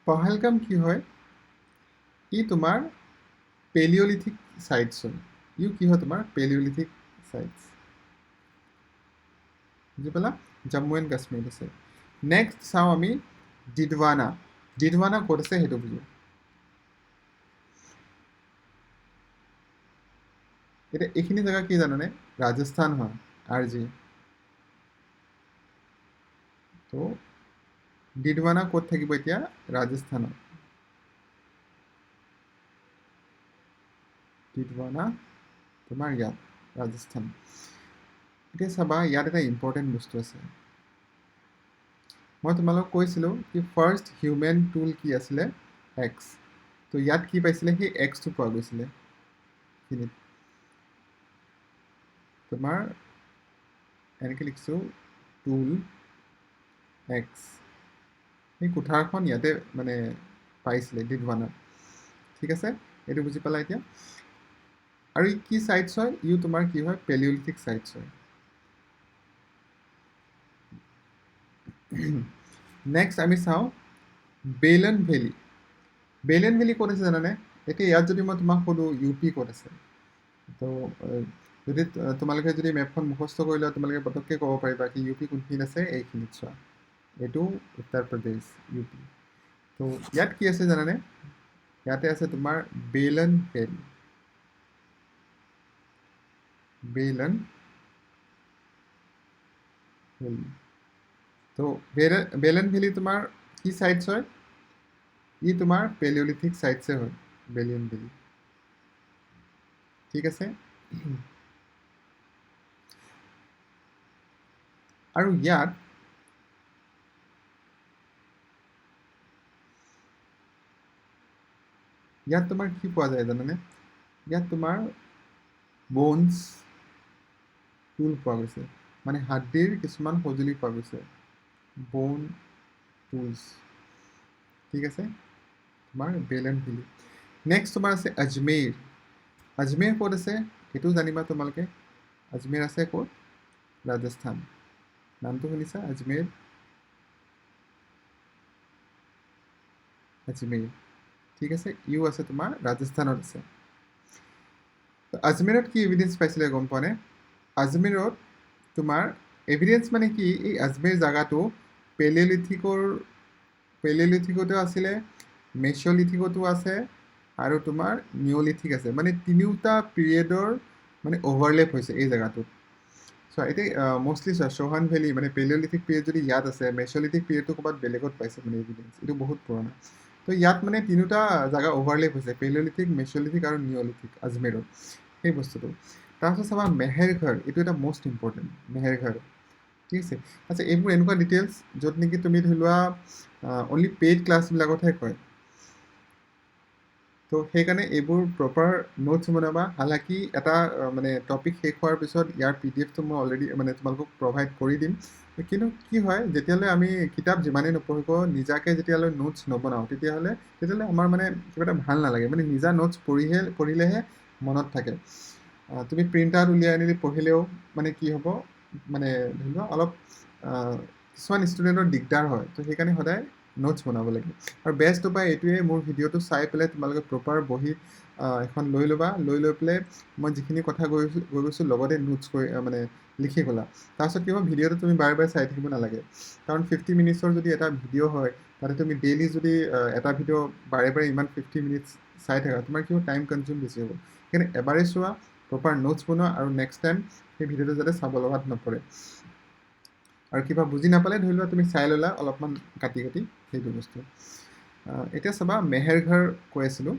পহলগাম কি হয়, ই তোমাৰ পেলিঅ'লিথিক চাইটছ হয়। ইও কি হয় তোমাৰ পেলিঅ'লিথিক চাইটছ, বুজি পালা, জম্মু এণ্ড কাশ্মীৰত আছে। নেক্সট চাওঁ আমি ডিডৱানা। ডিডৱানা ক'ত আছে সেইটো বুজো। এতিয়া এইখিনি জেগা কি জানানে, ৰাজস্থান হয়, RJ। তো ডিডৱানা ক'ত থাকিব এতিয়া, ৰাজস্থানত। ডিডৱানা তোমাৰ ইয়াত ৰাজস্থান। এতিয়া চাবা, ইয়াত এটা ইম্পৰ্টেণ্ট বস্তু আছে। মই তোমালোকক কৈছিলোঁ কি ফাৰ্ষ্ট হিউমেন টুল কি আছিলে, এক্স। তো ইয়াত কি পাইছিলে, সেই এক্সটো পোৱা গৈছিলে এইখিনিত। তোমাৰ এনেকৈ লিখিছোঁ টুল এক্স, সেই কুঠাৰখন ইয়াতে মানে পাইছিলে ডিডৱানাত। ঠিক আছে, এইটো বুজি পালা এতিয়া। আৰু ই কি চাইটছ হয়, ইও তোমাৰ কি হয়, পেলিঅ'লিথিক চাইটছ হয়। নেক্সট আমি চাওঁ বেলন ভেলী। বেলন ভেলী ক'ত আছে জানানে, এতিয়া ইয়াত যদি মই তোমাক সোধোঁ UP ক'ত আছে, তো যদি তোমালোকে যদি মেপখন মুখস্থ কৰি লোৱা তোমালোকে পটককৈ ক'ব পাৰিবা কি UP কোনখিনিত আছে, এইখিনিত চোৱা, এইটো উত্তৰ প্ৰদেশ UP। তো ইয়াত কি আছে জানানে, ইয়াতে আছে তোমাৰ বেলন ভেলী। বেলন ভেলী। তো বেলন ভেলী তোমাৰ কি চাইটছ হয়, ই তোমাৰ পেলিঅলিথিক চাইটছে হয় বেলন ভেলী, ঠিক আছে। আৰু ইয়াত তোমাৰ কি পোৱা যায় জানানে, ইয়াত তোমাৰ বোনছ টুল পোৱা গৈছে, মানে হাড্ডিৰ কিছুমান সঁজুলি পোৱা গৈছে, বোন টুলছ, ঠিক আছে, তোমাৰ বেলন ভেলী। নেক্সট তোমাৰ আছে আজমেৰ। আজমেৰ ক'ত আছে সেইটো জানিবা তোমালোকে। আজমেৰ আছে ক'ত, ৰাজস্থান। নামটো শুনিছা, আজমেৰ, আজমেৰ, ঠিক আছে, ইউ আছে তোমাৰ ৰাজস্থানত আছে। আজমেৰত কি এভিডেঞ্চ পাইছিলে গম পোৱা নে, আজমেৰত তোমাৰ এভিডেঞ্চ মানে কি, এই আজমেৰ জাগাটো পেলিঅলিথিকতো আছিলে, মেছ'লিথিকতো আছে আৰু তোমাৰ নিঅলিথিক আছে, মানে তিনিওটা পিৰিয়ডৰ মানে অভাৰলেপ হৈছে এই জেগাটোত। চোৱা এতিয়া মষ্টলি চোৱা চৌহান ভেলী মানে পেলিঅলিথিক পিৰিয়ড যদি ইয়াত আছে, মেছ'লিথিক পিৰিয়ডটো ক'ৰবাত বেলেগত পাইছে মানে এভিডেঞ্চ, এইটো বহুত পুৰণা। তো ইয়াত মানে তিনিওটা জেগা অভাৰলেপ হৈছে, পেলিঅলিথিক, মেছ'লিথিক আৰু নিঅলিথিক আজমেৰত, সেই বস্তুটো। তাৰপিছত চাবা মেহেৰঘৰ, এইটো এটা মষ্ট ইম্পৰ্টেণ্ট, মেহেৰঘৰ, ঠিক আছে। আচ্ছা, এইবোৰ এনেকুৱা ডিটেইলছ য'ত নেকি তুমি ধৰি লোৱা অনলি পেইড ক্লাছবিলাকতহে কয়, তো সেইকাৰণে এইবোৰ প্ৰপাৰ নোটছ বনাবা। হালাকি এটা মানে টপিক শেষ হোৱাৰ পিছত ইয়াৰ PDF টো মই অলৰেডি মানে তোমালোকক প্ৰভাইড কৰি দিম, কিন্তু কি হয় যেতিয়ালৈ আমি কিতাপ যিমানেই নপঢ়িব নিজাকৈ যেতিয়ালৈ নোটছ নবনাওঁ তেতিয়াহ'লে আমাৰ মানে কিবা এটা ভাল নালাগে, মানে নিজা নোটছ পঢ়িলেহে মনত থাকে। তুমি প্ৰিণ্ট আউট উলিয়াই আনি পঢ়িলেও মানে কি হ'ব, মানে ধৰি লোৱা অলপ কিছুমান ষ্টুডেণ্টৰ দিগদাৰ হয়, তো সেইকাৰণে সদায় নোটছ বনাব লাগে। আৰু বেষ্ট উপায় এইটোৱে, মোৰ ভিডিঅ'টো চাই পেলাই তোমালোকে প্ৰপাৰ বহি এখন লৈ ল'বা, লৈ পেলাই মই যিখিনি কথা গৈ গৈছোঁ লগতে নোটছ কৰি মানে লিখি গ'লা। তাৰপিছত কি হ'ব, ভিডিঅ'টো তুমি বাৰে বাৰে চাই থাকিব নালাগে, কাৰণ 50 মিনিটছৰ যদি এটা ভিডিঅ' হয়, তাতে তুমি ডেইলি যদি এটা ভিডিঅ' বাৰে বাৰে ইমান 50 মিনিটছ চাই থাকা, তোমাৰ কি হ'ব, টাইম কনজিউম বেছি হ'ব। সেইকাৰণে এবাৰেই চোৱা, প্ৰপাৰ নোটছ বনোৱা, আৰু নেক্সট টাইম সেই ভিডিঅ'টো যাতে চাব লগাত নপৰে। আৰু কিবা বুজি নাপালে ধৰি লোৱা তুমি চাই ল'লা অলপমান কাটি সেইটো বস্তু। এতিয়া চাবা মেহেৰঘৰ কৈ আছিলোঁ,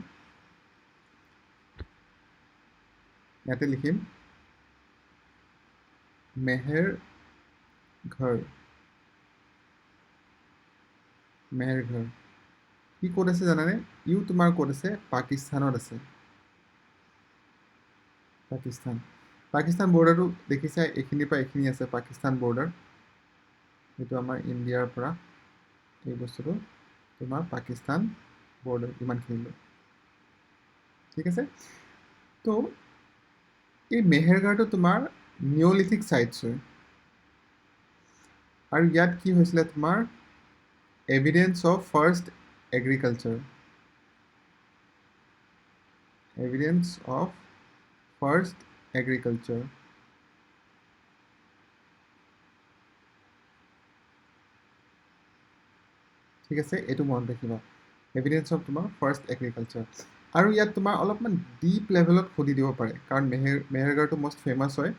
ইয়াতে লিখিম মেহেৰঘৰ। মেহেৰঘৰ ই ক'ত আছে জানানে, ইও তোমাৰ ক'ত আছে, পাকিস্তানত আছে। পাকিস্তান বৰ্ডাৰটো দেখিছা, এইখিনিৰ পৰা এইখিনি আছে পাকিস্তান বৰ্ডাৰ, এইটো আমাৰ ইণ্ডিয়াৰ পৰা এই বস্তুটো তোমাৰ পাকিস্তান বৰ্ডাৰ ইমানখিনিলৈ, ঠিক আছে। তো এই মেহেৰঘৰটো তোমাৰ নিঅলিথিক চাইটছ হয়, আৰু ইয়াত কি হৈছিলে তোমাৰ evidence of first agriculture, evidence of first agriculture, ঠিক আছে, এইটো মনত ৰাখিবা, এভিডেঞ্চ অফ তোমাৰ ফাৰ্ষ্ট এগ্ৰিকালচাৰ। আৰু ইয়াত তোমাৰ অলপমান ডিপ লেভেলত সুধি দিব পাৰে, কাৰণ মেহেৰঘৰটো মষ্ট ফেমাছ হয়,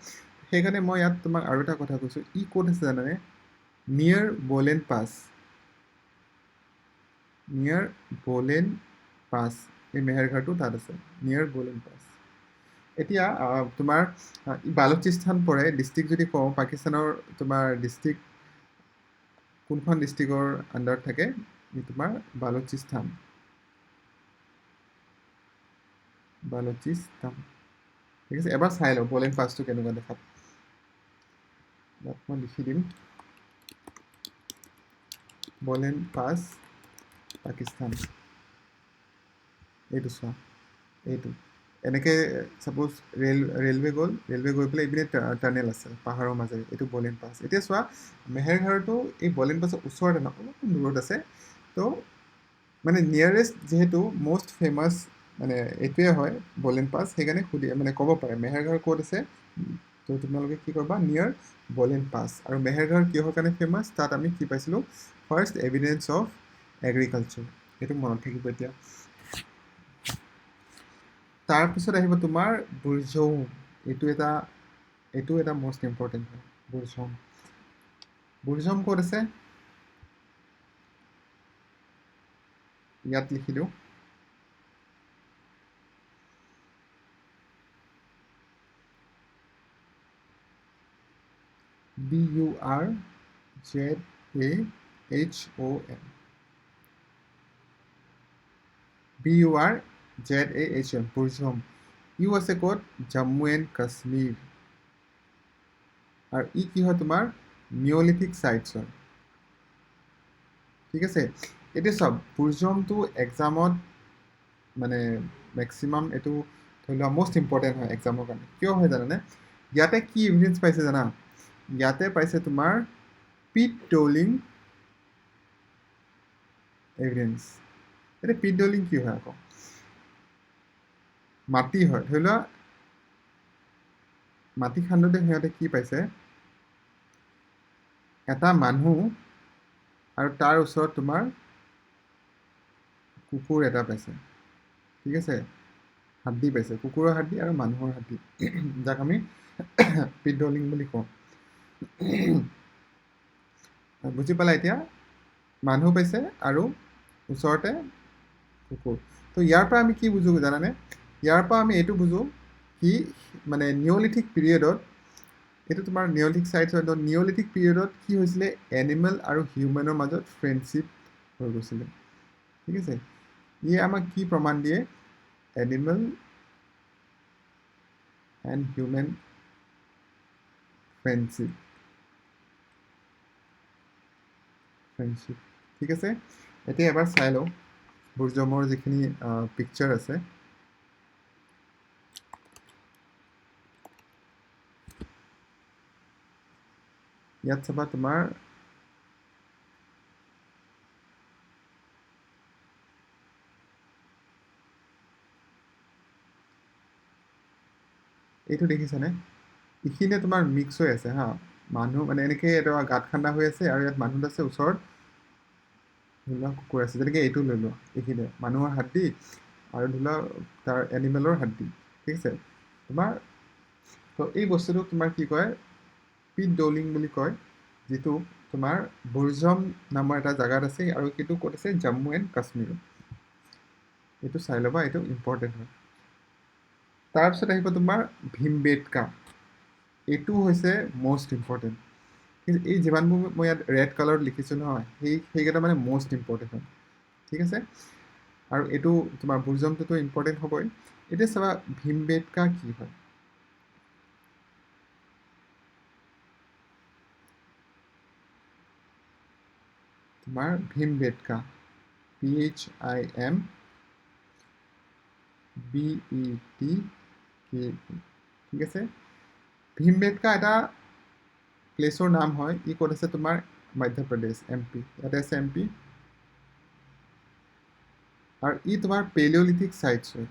সেইকাৰণে মই ইয়াত তোমাক আৰু এটা কথা কৈছোঁ, ই ক'ত আছে জানানে, নিয়াৰ বলেন পাছ, নিয়াৰ বলেন পাছ, এই মেহেৰঘৰটো তাত আছে, নিয়াৰ বলেন পাছ। এতিয়া তোমাৰ বালুচিস্তান পৰে, ডিষ্ট্ৰিক্ট যদি কওঁ, পাকিস্তানৰ তোমাৰ ডিষ্ট্ৰিক্ট কোনখন ডিষ্ট্ৰিক্টৰ আণ্ডাৰত থাকে, তোমাৰ বালুচিস্তান, ঠিক আছে। এবাৰ চাই লওঁ বলেন পাছটো কেনেকুৱা দেখাত, ইয়াত মই লিখি দিম বলেন পাছ পাকিস্তান, এইটো চোৱা, এইটো এনেকৈ ছাপ'জ ৰেলৱে গৈ পেলাই এইপিনে টানেল আছে পাহাৰৰ মাজেৰে, এইটো বলেন পাছ। এতিয়া চোৱা মেহেৰঘৰটো এই বলেন পাছৰ ওচৰতে নহয়, অলপমান দূৰত আছে। তো মানে নিয়াৰেষ্ট যিহেতু মষ্ট ফেমাছ মানে এইটোৱে হয় বলেন পাছ, সেইকাৰণে মানে ক'ব পাৰে মেহেৰগড় ক'ত আছে, তো তোমালোকে কি কৰিবা নিয়াৰ বলেন পাছ। আৰু মেহেৰগড় কিহৰ কাৰণে ফেমাছ, তাত আমি কি পাইছিলোঁ, ফাৰ্ষ্ট এভিডেঞ্চ অফ এগ্ৰিকালচাৰ, সেইটো মনত থাকিব এতিয়া। তাৰপিছত আহিব তোমাৰ বুৰঝৌম, এইটো এটা মষ্ট ইম্পৰ্টেণ্ট হয়। বুৰঝৌম ক'ত আছে, ইয়াত লিখি দিওঁ, BURZAHOM, BURZAHOM, বুৰঝৌম। ইউ আছে ক'ত, জম্মু এণ্ড কাশ্মীৰ। আৰু ই কি হয় তোমাৰ নিঅলিথিক চাইটছ হয়, ঠিক আছে। এতিয়া চাওক বুৰঝৌমটো এক্সামত মানে মেক্সিমাম এইটো ধৰি লোৱা মষ্ট ইম্পৰ্টেণ্ট হয় এক্সামৰ কাৰণে। কিয় হয় জানানে, ইয়াতে কি এভিডেঞ্চ পাইছে জানা, ইয়াতে পাইছে তোমাৰ পিট ডলিং এভিডেঞ্চ। এতিয়া পিট ডলিং কি হয় আকৌ, মাটি হয়, ধৰি লোৱা মাটি খান্দোতে সিহঁতে কি পাইছে, এটা মানুহ আৰু তাৰ ওচৰত তোমাৰ কুকুৰ এটা পাইছে, ঠিক আছে, হাড্ডি পাইছে, কুকুৰৰ হাড্ডি আৰু মানুহৰ হাড্ডি, যাক আমি পিট ডলিং বুলি কওঁ। বুজি পালা এতিয়া, মানুহ পাইছে আৰু ওচৰতে কুকুৰ। তো ইয়াৰ পৰা আমি কি বুজো জানানে, ইয়াৰ পৰা আমি এইটো বুজো কি মানে নিঅলিথিক পিৰিয়ডত, এইটো তোমাৰ নিঅলিথিক চাইটছ হয়, নিঅলিথিক পিৰিয়ডত কি হৈছিলে, এনিমেল আৰু হিউমেনৰ মাজত ফ্ৰেণ্ডশ্বিপ হৈ গৈছিলে, ঠিক আছে। ইয়ে আমাক কি প্ৰমাণ দিয়ে, এনিমেল এণ্ড হিউমেন ফ্ৰেণ্ডশ্বিপ, ঠিক আছে। এতিয়া এবাৰ চাই লওঁ বুৰঝৌমৰ যিখিনি পিকচাৰ আছে। ইয়াত চাবা তোমাৰ এইটো দেখিছানে, এইখিনিতে তোমাৰ মিক্স হৈ আছে হা, মানুহ মানে এনেকৈ এটা গাঁত খান্দা হৈ আছে আৰু ইয়াত মানুহ আছে, ওচৰত ধৰি লোৱা কুকুৰ আছে, যেনেকৈ এইটো লৈ লোৱা, এইখিনি মানুহৰ হাড্ডি আৰু ধৰি লোৱা তাৰ এনিমেলৰ হাড্ডি, ঠিক আছে তোমাৰ। তো এই বস্তুটোক তোমাৰ কি কয়, পিট ডলিং বুলি কয়, যিটো তোমাৰ বুৰঝৌম নামৰ এটা জেগাত আছে, আৰু সেইটো ক'ত আছে, জম্মু এণ্ড কাশ্মীৰত। এইটো চাই ল'বা, এইটো ইম্পৰ্টেণ্ট হয়। তাৰপিছত আহিব তোমাৰ ভীমবেটকা, এইটো হৈছে মষ্ট ইম্পৰ্টেণ্ট। কিন্তু এই যিমানবোৰ মই ইয়াত ৰেড কালাৰত লিখিছোঁ নহয়, সেইকেইটা মানে মষ্ট ইম্পৰ্টেণ্ট হয়, ঠিক আছে। আৰু এইটো তোমাৰ বুৰঝৌমটোতো ইম্পৰ্টেণ্ট হ'বই। এতিয়া চাবা ভীমবেটকা কি হয়, তোমাৰ ভীমবেটকা, PHIMBETKA, ঠিক আছে। ভীমবেটকা এটা প্লেচৰ নাম হয়, ই ক'ত আছে তোমাৰ মধ্যপ্ৰদেশ, MP, ইয়াতে আছে MP। আৰু ই তোমাৰ পেলিঅলিথিক চাইটছ হয়।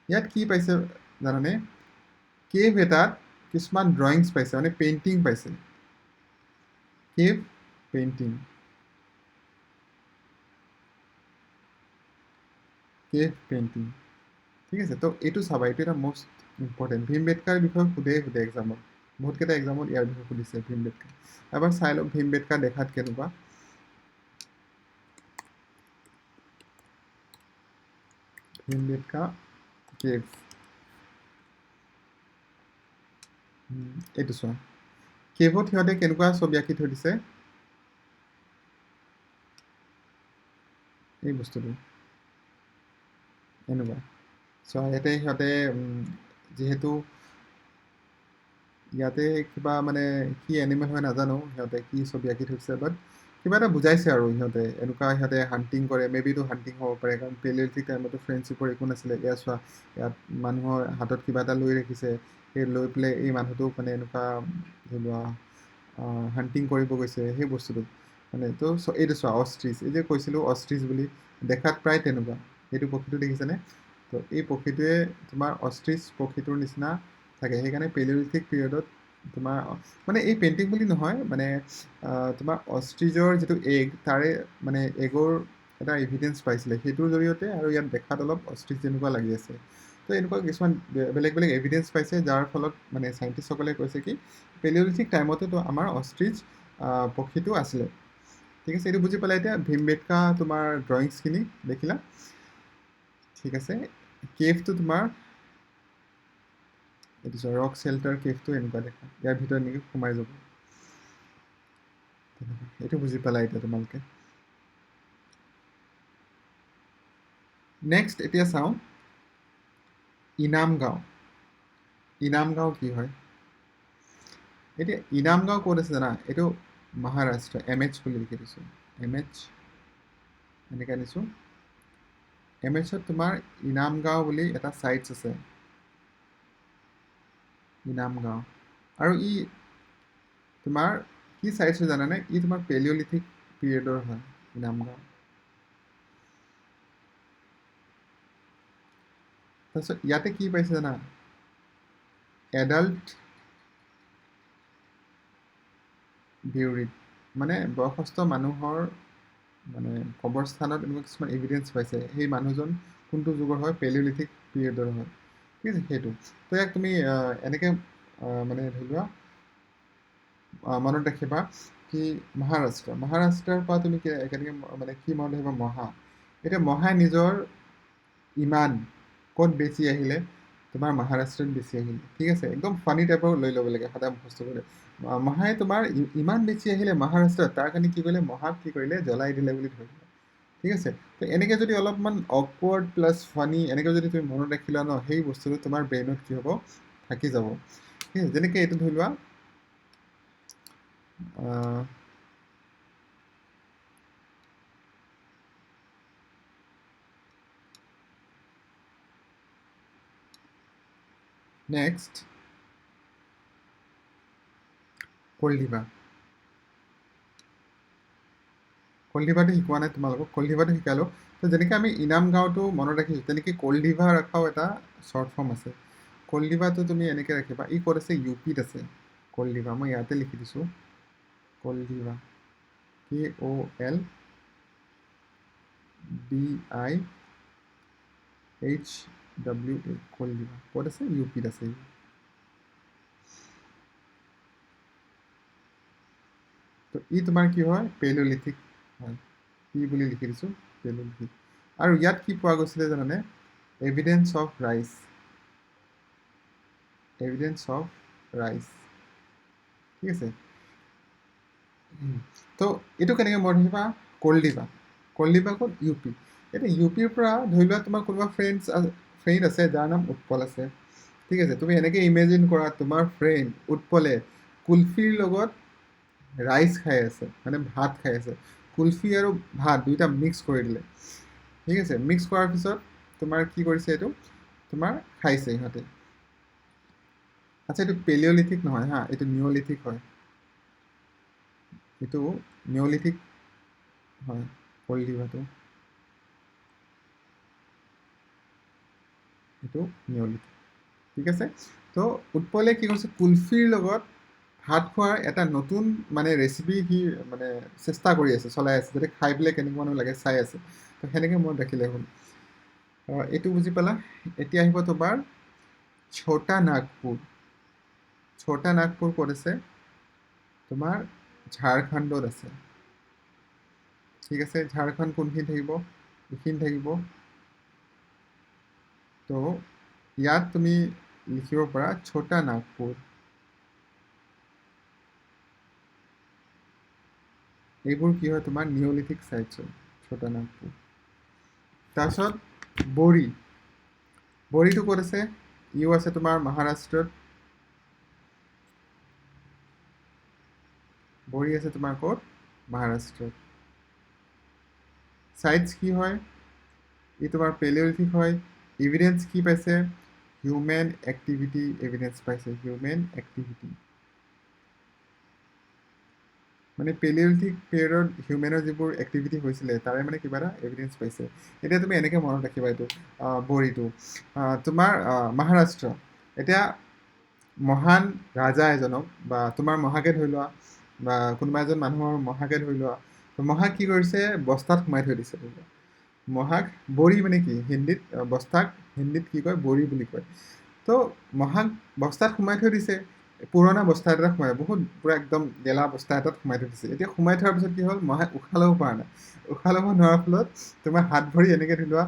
ইয়াত কি পাইছে জানানে, কেভ এটাত কিছুমান ড্ৰয়িংছ পাইছে, মানে পেইণ্টিং পাইছে, কেভ পেইণ্টিং, ঠিক আছে। তো এইটো চাবা, এইটো এটা মষ্ট ইম্পৰ্টেণ্ট। ভীমবেটকাৰ বিষয়ে সোধে এক্সামত, বহুতকেইটা এক্সামত ইয়াৰ বিষয়ে সুধিছে ভীমবেটকা। এবাৰ চাই লওক ভীমবেটকা দেখাত কেনেকুৱা। ভীমবেটকা কেভ, এইটো চোৱা, কেভত সিহঁতে কেনেকুৱা ছবি আঁকি থৈ দিছে, এই বস্তুটো এনেকুৱা চোৱা। ইয়াতে সিহঁতে যিহেতু ইয়াতে কিবা মানে কি এনিমেল হয় নাজানো, সিহঁতে কি ছবি আঁকি থৈছে, বাট কিবা এটা বুজাইছে আৰু সিহঁতে এনেকুৱা, সিহঁতে হাণ্টিং কৰে, মেবিটো হাণ্টিং হ'ব পাৰে, কাৰণ পেলিঅলিথিক টাইমতো ফ্ৰেণ্ডশ্বিপৰ একো নাছিলে। এয়া চোৱা, ইয়াত মানুহৰ হাতত কিবা এটা লৈ ৰাখিছে, সেই লৈ পেলাই এই মানুহটোক মানে এনেকুৱা ধৰি লোৱা হাণ্টিং কৰিব গৈছে, সেই বস্তুটো মানে। তো এইটো চোৱা অষ্ট্ৰিচ, এই যে কৈছিলোঁ অষ্ট্ৰিচ বুলি, দেখাত প্ৰায় তেনেকুৱা, এইটো পক্ষীটো দেখিছেনে? তো এই পক্ষীটোৱে তোমাৰ অষ্ট্ৰিচ পক্ষীটোৰ নিচিনা থাকে, সেইকাৰণে পেলিঅলিথিক পিৰিয়ডত তোমাৰ মানে এই পেইণ্টিং বুলি নহয়, মানে তোমাৰ অষ্ট্ৰিচৰ যিটো এগ, তাৰে মানে এগৰ এটা এভিডেঞ্চ পাইছিলে, সেইটোৰ জৰিয়তে আৰু ইয়াত দেখাত অলপ অষ্ট্ৰিচ যেনেকুৱা লাগি আছে। তো এনেকুৱা কিছুমান বেলেগ বেলেগ এভিডেঞ্চ পাইছে, যাৰ ফলত মানে চাইণ্টিষ্টসকলে কৈছে কি পেলিঅলিথিক টাইমতো আমাৰ অষ্ট্ৰিচ পক্ষীটো আছিলে। ঠিক আছে, এইটো বুজি পালা এতিয়া ভীমবেটকা তোমাৰ ড্ৰয়িংছখিনি দেখিলা? ঠিক আছে, কেভটো তোমাৰ এইটো ৰক শেল্টাৰ কেভটো এনেকুৱা দেখা, ইয়াৰ ভিতৰত এনেকৈ সোমাই যাব। এইটো বুজি পালা এতিয়া তোমালোকে? নেক্সট এতিয়া চাওঁ ইনাম গাঁও। ইনাম গাঁও কি হয়? এতিয়া ইনাম গাঁও ক'ত আছে জানা? এইটো মহাৰাষ্ট্ৰ, MH বুলি লিখি দিছোঁ, MH এনেকৈ আনিছোঁ। MHত তোমাৰ ইনাম গাঁও বুলি এটা ছাইটছ আছে, ইনাম গাঁও। আৰু ই তোমাৰ কি চাইছো জানানে? ই তোমাৰ পেলিঅলিথিক পিৰিয়ডৰ হয়, ইনাম গাঁও। তাৰপিছত ইয়াতে কি পাইছে জানা? এডাল্ট বিউৰিড, মানে বয়সস্থ মানুহৰ মানে কবৰস্থানত এনেকুৱা কিছুমান এভিডেঞ্চ পাইছে, সেই মানুহজন কোনটো যুগৰ হয়? পেলিঅলিথিক পিৰিয়ডৰ হয়। ঠিক আছে, সেইটো। তো ইয়াক তুমি এনেকৈ মানে ধৰি লোৱা মনত ৰাখিবা কি মহাৰাষ্ট্ৰৰ পৰা তুমি কেনেকৈ মানে কি মনত ৰাখিবা? মহা। এতিয়া মহাই নিজৰ ইমান ক'ত বেছি আহিলে? তোমাৰ মহাৰাষ্ট্ৰত বেছি আহিলে। ঠিক আছে, একদম ফানী টাইপৰ লৈ ল'ব লাগে সদায় মুখস্থ কৰিলে। মহাই তোমাৰ ইমান বেছি আহিলে মহাৰাষ্ট্ৰত, তাৰ কাৰণে কি কৰিলে? মহাক কি কৰিলে? জ্বলাই দিলে বুলি ধৰিলে। ঠিক আছে, তো এনেকৈ যদি অলপমান অকৱাৰ্ড প্লাছ ফানী এনেকৈ যদি তুমি মনত ৰাখিলা ন, সেই বস্তুটো তোমাৰ ব্ৰেইনত কি হ'ব? থাকি যাব। ঠিক আছে, যেনেকৈ এইটো ধৰি লোৱা নেক্সট কলডিবা। কলডিভাটো শিকোৱা নাই তোমালোকক, কলডিভাটো শিকালোঁ। তো যেনেকৈ আমি ইনাম গাঁওটো মনত ৰাখিছোঁ, তেনেকৈ কলডিভা ৰখাও এটা শ্বৰ্ট ফৰ্ম আছে। কলডিভাটো তুমি এনেকৈ ৰাখিবা, ই ক'ত আছে? UPত আছে কলডিভা, মই ইয়াতে লিখি দিছোঁ কলডিভা, KOLDIVA, কলডিভা ক'ত আছে? UPত আছে। তো ই তোমাৰ কি হয়? পেলিঅলিথিক হয়, পি বুলি লিখি দিছোঁ, পেলিঅলিথিক। আৰু ইয়াত কি পোৱা গৈছিলে জানানে? Evidence of rice, evidence of rice. ঠিক আছে, তো এইটো কেনেকৈ মনত ৰাখিবা? কলডিভা, কলডিভা ক'ত? UP। এতিয়া UPৰ পৰা ধৰি লোৱা তোমাৰ কোনোবা ফ্ৰেণ্ড আছে যাৰ নাম উৎপল আছে। ঠিক আছে, তুমি এনেকৈ ইমেজিন কৰা তোমাৰ ফ্ৰেণ্ড উৎপলে কুলফিৰ লগত ৰাইচ খাই আছে, মানে ভাত খাই আছে। কুলফি আৰু ভাত দুইটা মিক্স কৰি দিলে। ঠিক আছে, মিক্স কৰাৰ পিছত তোমাৰ কি কৰিছে? এইটো তোমাৰ খাইছে সিহঁতে। আচ্ছা, এইটো পেলিঅলিথিক নহয় হা, এইটো নিঅলিথিক হয়। এইটো নিঅলিথিক হয়, কলডিভাটো। এইটো নিঅলিথিক। ঠিক আছে, তো উৎপলে কি কৰিছে? কুলফিৰ লগত ভাত খোৱাৰ এটা নতুন মানে ৰেচিপি সি মানে চেষ্টা কৰি আছে, চলাই আছে, যাতে খাই পেলাই কেনেকুৱা মানুহ লাগে চাই আছে। তো সেনেকৈ মনত ৰাখিলে হ'ল। এইটো বুজি পালা? এতিয়া আহিব তোমাৰ ছোটা নাগপুৰ। ছোটা নাগপুৰ ক'ত আছে? তোমাৰ ঝাৰখণ্ডত আছে। ঠিক আছে, ঝাৰখণ্ড কোনখিনি থাকিব? এইখিনি থাকিব। তো ইয়াত তুমি লিখিব পাৰা ছোটা নাগপুৰ। এইবোৰ কি হয়? তোমাৰ নিঅলিথিক চাইটছ হয়, ছোটা নাগপুৰ। তাৰপিছত বড়ি, বড়িটো ক'ত আছে? ইও আছে তোমাৰ মহাৰাষ্ট্ৰত। বড়ি আছে তোমাৰ ক'ত? মহাৰাষ্ট্ৰত। চাইটছ কি হয়? ই তোমাৰ পেলিঅলিথিক হয়। এভিডেঞ্চ কি পাইছে? হিউমেন এক্টিভিটি এভিডেঞ্চ পাইছে, হিউমেন এক্টিভিটি। মানে পেলিঅলিথিক পিৰিয়ডত হিউমেনৰ যিবোৰ এক্টিভিটি হৈছিলে তাৰে মানে কিবা এটা এভিডেঞ্চ পাইছে। এতিয়া তুমি এনেকৈ মনত ৰাখিবা এইটো বড়িটো তোমাৰ মহাৰাষ্ট্ৰ। এতিয়া মহান ৰাজা এজনক বা তোমাৰ মহাকে ধৰি লোৱা বা কোনোবা এজন মানুহৰ মহাকে ধৰি লোৱা, মহাক কি কৰিছে বস্তাত সোমাই থৈ দিছে। মহাক বড়ি মানে কি হিন্দীত বস্তাক হিন্দীত কি কয় বড়ি বুলি কয়। তো মহাক বস্তাত সোমাই থৈ দিছে, পুৰণা বস্তা এটাত সোমাই বহুত পূৰা একদম গেলা বস্তা এটাত সোমাই থৈ দিছে। এতিয়া সোমাই থোৱাৰ পিছত কি হ'ল মহাই উশাহ ল'ব পৰা নাই। উশাহ ল'ব নোৱাৰাৰ ফলত তোমাৰ হাত ভৰি এনেকৈ ধৰি লোৱা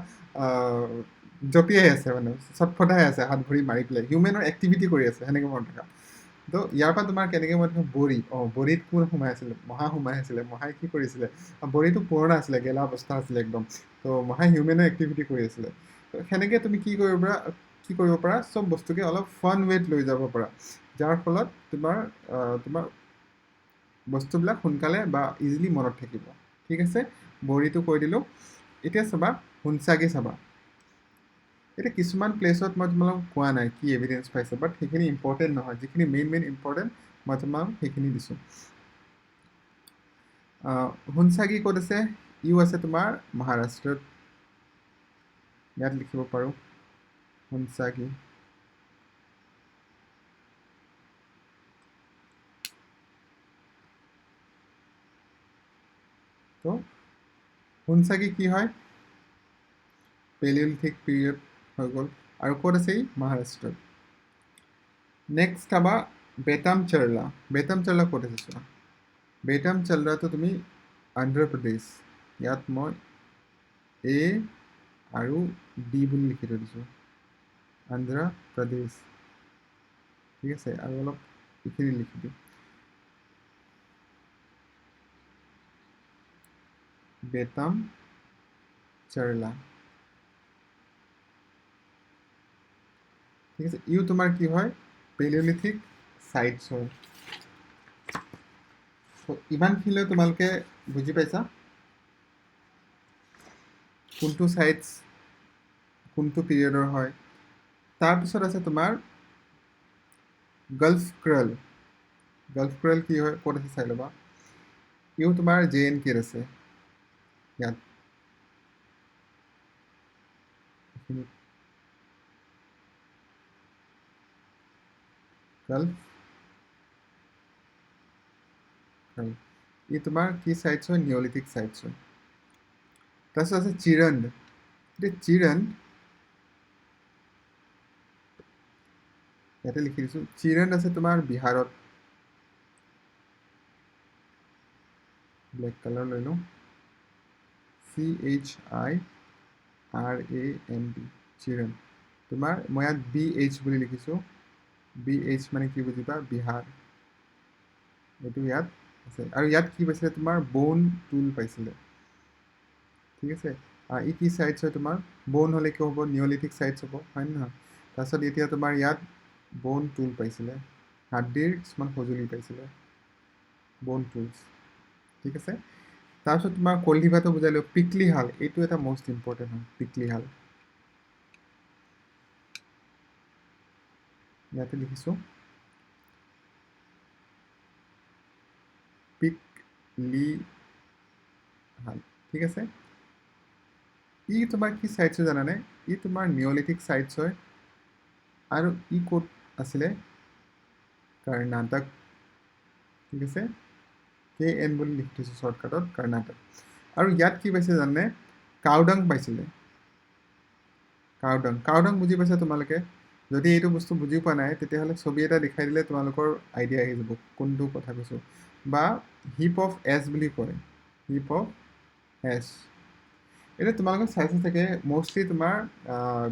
জঁপিয়াই আছে, মানে চটফটাই আছে, হাত ভৰি মাৰি পেলাই হিউমেনৰ এক্টিভিটি কৰি আছে সেনেকৈ মনত থকা। তো ইয়াৰ পৰা তোমাৰ কেনেকৈ মনত থকা বড়ি, বড়িত কোন সোমাই আছিলে? মহা সোমাই আছিলে। মহাই কি কৰিছিলে? বড়িটো পুৰণা আছিলে, গেলা অৱস্থা আছিলে একদম। তো মহাই হিউমেনৰ এক্টিভিটি কৰি আছিলে। তো সেনেকৈ তুমি কি কৰিব পাৰা চব বস্তুকে অলপ ফান ৱেত লৈ যাব পাৰা, যাৰ ফলত তোমাৰ বস্তুবিলাক সোনকালে বা ইজিলি মনত থাকিব। ঠিক আছে, বড়িটো কৈ দিলোঁ। এতিয়া চাবা হুনচাগি চাবা। এতিয়া কিছুমান প্লেচত মই তোমালোকক কোৱা নাই কি এভিডেঞ্চ পাইছে, বাট সেইখিনি ইম্পৰ্টেণ্ট নহয়। যিখিনি মেইন ইম্পৰ্টেণ্ট মই তোমাক সেইখিনি দিছোঁ। হুনচাগি ক'ত আছে? ইও আছে তোমাৰ মহাৰাষ্ট্ৰত। ইয়াত লিখিব পাৰোঁ হুনচাগি। তো হুনচাগি কি হয়? পেলিঅলিথিক পিৰিয়ড হৈ গ'ল। আৰু ক'ত আছে ই? মহাৰাষ্ট্ৰত। নেক্সট চাবা বেতাম চাৰ্লা। বেতাম চাৰ্লা ক'ত আছে চোৱা। বেতাম চাৰ্লাটো তুমি অন্ধ্ৰপ্ৰদেশ। ইয়াত মই এ আৰু ডি বুলি লিখি থৈ দিছোঁ, অন্ধ্ৰপ্ৰদেশ। ঠিক আছে, আৰু অলপ এইখিনি লিখি দিওঁ, বেতাম চাৰ্লা। ঠিক আছে, ইও তোমাৰ কি হয়? পেলিঅলিথিক চাইটছ হয়। ইমানখিনিলৈ তোমালোকে বুজি পাইছা কোনটো চাইটছ কোনটো পিৰিয়ডৰ হয়। তাৰপিছত আছে তোমাৰ গাল্ফ ক্ৰেল। গাল্ফ ক্ৰেল কি হয়, ক'ত আছে চাই ল'বা। ইও তোমাৰ JNK আছে। ইয়াত গাল্ফ ক্ৰেল, ই তোমাৰ কি চাইটছ হয়? নিঅলিথিক চাইটছ হয়। তাৰপিছত আছে চিৰণ্ড। এতিয়া চিৰণ্ড ইয়াতে লিখি দিছোঁ। চিৰণ্ড আছে তোমাৰ বিহাৰত। ব্লেক কালাৰ লৈ লওঁ, CHIRAND, চিৰণ্ড। তোমাৰ মই ইয়াত BH বুলি লিখিছোঁ। BH মানে কি বুজিবা? বিহাৰ। এইটো ইয়াত আছে। আৰু ইয়াত কি পাইছিলে? তোমাৰ বোন টুল পাইছিলে। ঠিক আছে, ই কি চাইটছ হয় তোমাৰ? বোন হ'লে কি হ'ব? নিঅলিথিক চাইটছ হ'ব, হয় নে নহয়? তাৰপিছত এতিয়া তোমাৰ ইয়াত বোন টুল পাইছিলে, হাড্ডিৰ কিছুমান সঁজুলি পাইছিলে, বোন টুলছ। ঠিক আছে, তাৰপিছত তোমাৰ কল্ডিভাটো বুজাই লওঁ। পিকলি হাল, এইটো এটা মষ্ট ইম্পৰ্টেণ্ট হয়। পিকলি হাল ইয়াতে লিখিছোঁ, পিকলি হাল। ঠিক আছে, ই তোমাৰ কি চাইটছ হয় জানানে? ই তোমাৰ নিঅলিথিক চাইটছ হয়। আৰু ই ক'ত আছিলে? কৰ্ণাটক। ঠিক আছে, KN বুলি লিখি থৈছোঁ শ্বৰ্টকাটত, কৰ্ণাটক। আৰু ইয়াত কি পাইছে জানে? কাউডাং পাইছিলে। কাউডাং বুজি পাইছা তোমালোকে? যদি এইটো বস্তু বুজি পোৱা নাই তেতিয়াহ'লে ছবি এটা দেখাই দিলে তোমালোকৰ আইডিয়া আহি যাব কোনটো কথা কৈছোঁ। বা হিপ অফ এছ বুলি কয়, হিপ অফ এছ। এতিয়া তোমালোকে চাইছে চাগে মষ্টলি তোমাৰ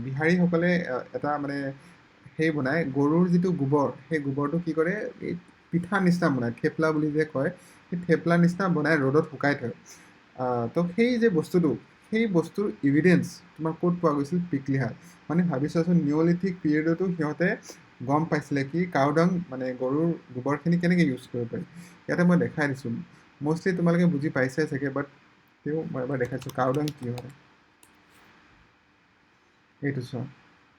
বিহাৰীসকলে এটা মানে সেই বনায়, গৰুৰ যিটো গোবৰ, সেই গোবৰটো কি কৰে? এই পিঠা নিচিনা বনায়, থেপলা বুলি যে কয়, সেই থেপলা নিচিনা বনাই ৰ'দত শুকাই থয়। তো সেই যে বস্তুটো, সেই বস্তুৰ ইভিডেঞ্চ তোমাৰ ক'ত পোৱা গৈছিল? পিকলি হাল। মানে ভাবি চোৱাচোন, নিঅলিথিক পিৰিয়ডতো সিহঁতে গম পাইছিলে কি কাউডাং মানে গৰুৰ গোবৰখিনি কেনেকৈ ইউজ কৰিব পাৰি। ইয়াতে মই দেখাই দিছোঁ, মষ্টলি তোমালোকে বুজি পাইছাই চাগে, বাট তেও মই এবাৰ দেখাইছোঁ কাউডাং কি হয়। এইটো চোৱা,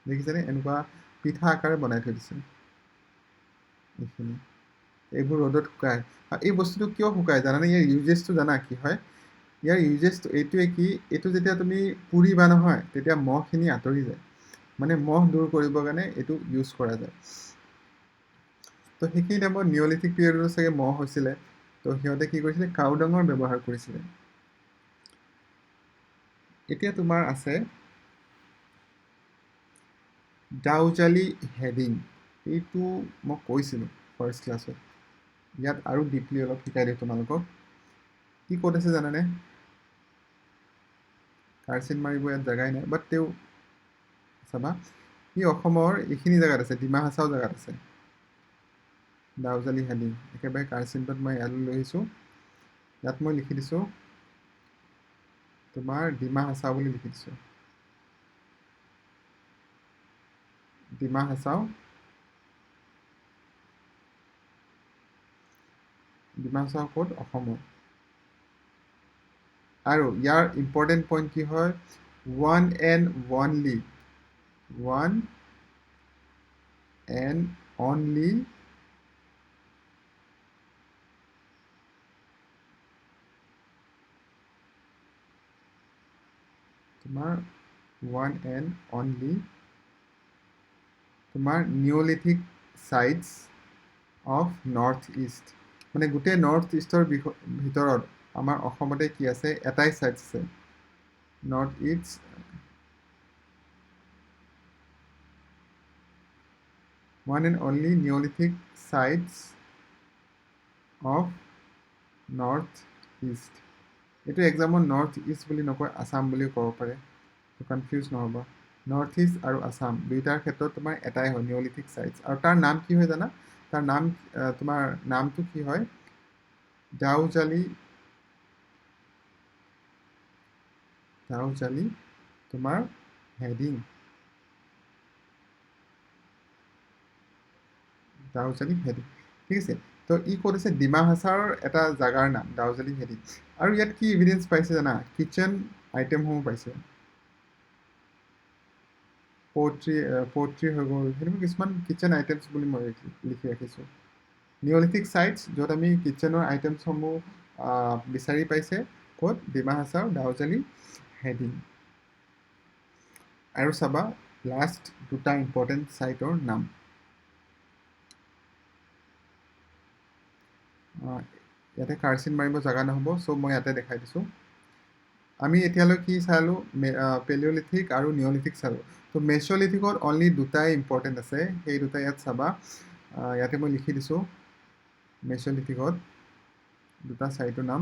দেখিছেনে? এনেকুৱা পিঠা আকাৰে বনাই থৈ দিছে এইখিনি। এইবোৰ ৰ'দত শুকায়। এই বস্তুটো কিয় শুকায় জানানে? ইয়াৰ ইউজেছটো জানা কি হয়? ইয়াৰ ইউজেছটো এইটোৱে কি, এইটো যেতিয়া তুমি পুৰিবা নহয় তেতিয়া মহখিনি আঁতৰি যায়, মানে মহ দূৰ কৰিবৰ কাৰণে এইটো ইউজ কৰা যায়। তো সেইখিনি টাইমত নিঅলিথিক পিৰিয়ডতো চাগে মহ হৈছিলে, তো সিহঁতে কি কৰিছিলে, কাউ ডাঙৰ ব্যৱহাৰ কৰিছিলে। এতিয়া তোমাৰ আছে ডাউজালি হেডিং। এইটো মই কৈছিলোঁ ফাৰ্ষ্ট ক্লাছত, ইয়াত আৰু ডিপলি অলপ শিকাই দিওঁ তোমালোকক। কি ক'ত আছে জানানে? কাৰচিন মাৰিব ইয়াত জেগাই নাই, বাট তেওঁ চাবা ই অসমৰ এইখিনি জেগাত আছে, ডিমা হাছাও জেগাত আছে ডাউজালি হেডিং। একেবাৰে কাৰচিনটোত মই ইয়ালৈ লৈ আহিছোঁ, ইয়াত মই লিখি দিছোঁ তোমাৰ ডিমা হাছাও বুলি লিখি দিছোঁ। ডিমা হাছাও, ডিমা হাছাও ক'ত? অসমৰ। আৰু ইয়াৰ ইম্পৰ্টেণ্ট পইণ্ট কি হয়, one and only, one and only তোমাৰ ওৱান এণ্ড অনলি তোমাৰ নিঅলিথিক চাইটছ অফ নৰ্থ ইষ্ট। মানে গোটেই নৰ্থ ইষ্টৰ ভিতৰত আমাৰ অসমতে কি আছে, এটাই চাইটছ আছে, north east one and only Neolithic sites of North East. এইটো এক্সামত নৰ্থ ইষ্ট বুলি নকয়, আছাম বুলিও ক'ব পাৰে, কনফিউজ নহ'ব। নৰ্থ ইষ্ট আৰু আছাম দুইটাৰ ক্ষেত্ৰত তোমাৰ এটাই হয় নিঅলিথিক চাইটছ। আৰু তাৰ নাম কি হয় জানা? তাৰ নাম তোমাৰ নামটো কি হয়, ডাউজালি, ডাউজালি তোমাৰ হেডিং, ডাউজালি হেডিং। ঠিক আছে, তো ই ক'ত আছে? ডিমা হাছাওৰ এটা জাগাৰ নাম ডাউজালি হেডিং। আৰু ইয়াত কি এভিডেঞ্চ পাইছে জানা? কিটচেন আইটেমসমূহ পাইছে, প'ট্ৰি হৈ গ'ল, সেনেকুৱা কিছুমান কিটচেন আইটেমছ বুলি মই লিখি ৰাখিছোঁ। নিঅলিথিক চাইটছ য'ত আমি কিটচেনৰ আইটেমছসমূহ বিচাৰি পাইছে, ক'ত? ডিমা হাছাও ডাউজালি হেডিং। আৰু চাবা লাষ্ট দুটা ইম্পৰ্টেণ্ট চাইটৰ নাম। ইয়াতে কাৰচিন মাৰিব জেগা নহ'ব, চ' মই ইয়াতে দেখাই দিছোঁ। আমি এতিয়ালৈ কি চালোঁ, পেলিঅলিথিক আৰু নিঅলিথিক চালোঁ। তো মেছ'লিথিকত অনলি দুটাই ইম্পৰ্টেণ্ট আছে, সেই দুটা ইয়াত চাবা। ইয়াতে মই লিখি দিছোঁ মেছ'লিথিকত দুটা চাইটৰ নাম।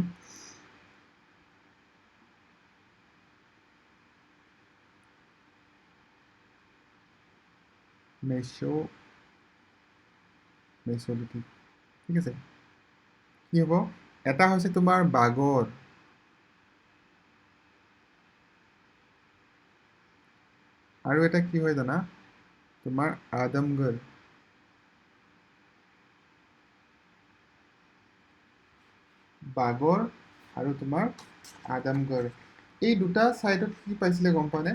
মেছ'লিথিক, ঠিক আছে। কি হ'ব? এটা হৈছে তোমাৰ বাগৰ, আৰু এটা কি হয় জানা? তোমাৰ আদমগড়। বাগৰ আৰু তোমাৰ আদমগড়, এই দুটা চাইডত কি পাইছিলে গম পোৱা নে?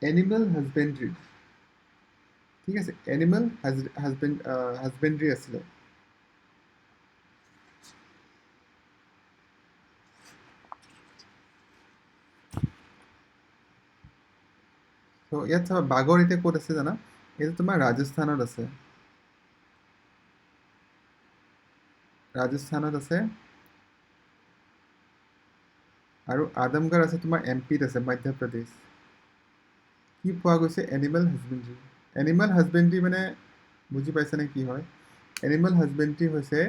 এনিমেল হাজবেণ্ড্ৰি। ঠিক আছে, এনিমেল হাজবেণ্ড্ৰি আছিলে। তো ইয়াত চাবা বাগৰ এতিয়া ক'ত আছে জানা? এইটো তোমাৰ ৰাজস্থানত আছে, ৰাজস্থানত আছে। আৰু আদমগড় আছে তোমাৰ এমপিত আছে, মধ্যপ্ৰদেশ। কি পোৱা গৈছে? এনিমেল হাজবেণ্ড্ৰি। এনিমেল হাজবেণ্ড্ৰি মানে বুজি পাইছানে কি হয়? এনিমেল হাজবেণ্ড্ৰি হৈছে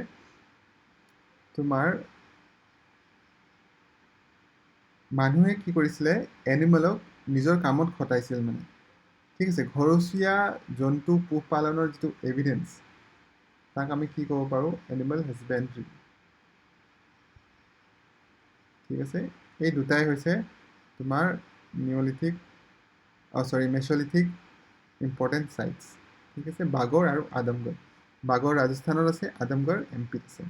তোমাৰ মানুহে কি কৰিছিলে, এনিমেলক নিজৰ কামত খটাইছিল মানে। ঠিক আছে, ঘৰচীয়া জন্তু পোহপালনৰ যিটো এভিডেঞ্চ, তাক আমি কি ক'ব পাৰোঁ? এনিমেল হাজবেণ্ড্ৰি। ঠিক আছে, এই দুটাই হৈছে তোমাৰ নিঅলিথিক, মেছ'লিথিক ইম্পৰ্টেণ্ট চাইটছ। ঠিক আছে, বাগৰ আৰু আদমগড়। বাগৰ ৰাজস্থানত আছে, আদমগড় এমপিত আছে।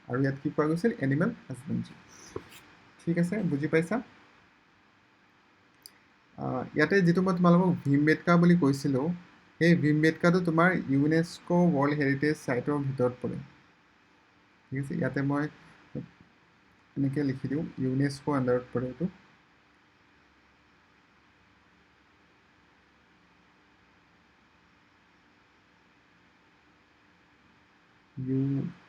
আৰু ইয়াত কি পোৱা গৈছিল? এনিমেল হাজবেণ্ড্ৰি। ঠিক আছে, বুজি পাইছা? ইয়াতে যিটো মই তোমালোকক ভীমবেটকা বুলি কৈছিলোঁ, সেই ভীমবেটকাটো তোমাৰ ইউনেস্ক' ৱৰ্ল্ড হেৰিটেজ চাইটৰ ভিতৰত পৰে। ঠিক আছে, ইয়াতে মই এনেকৈ লিখি দিওঁ ইউনেস্কো আণ্ডাৰত পৰে এইটো। UNESCO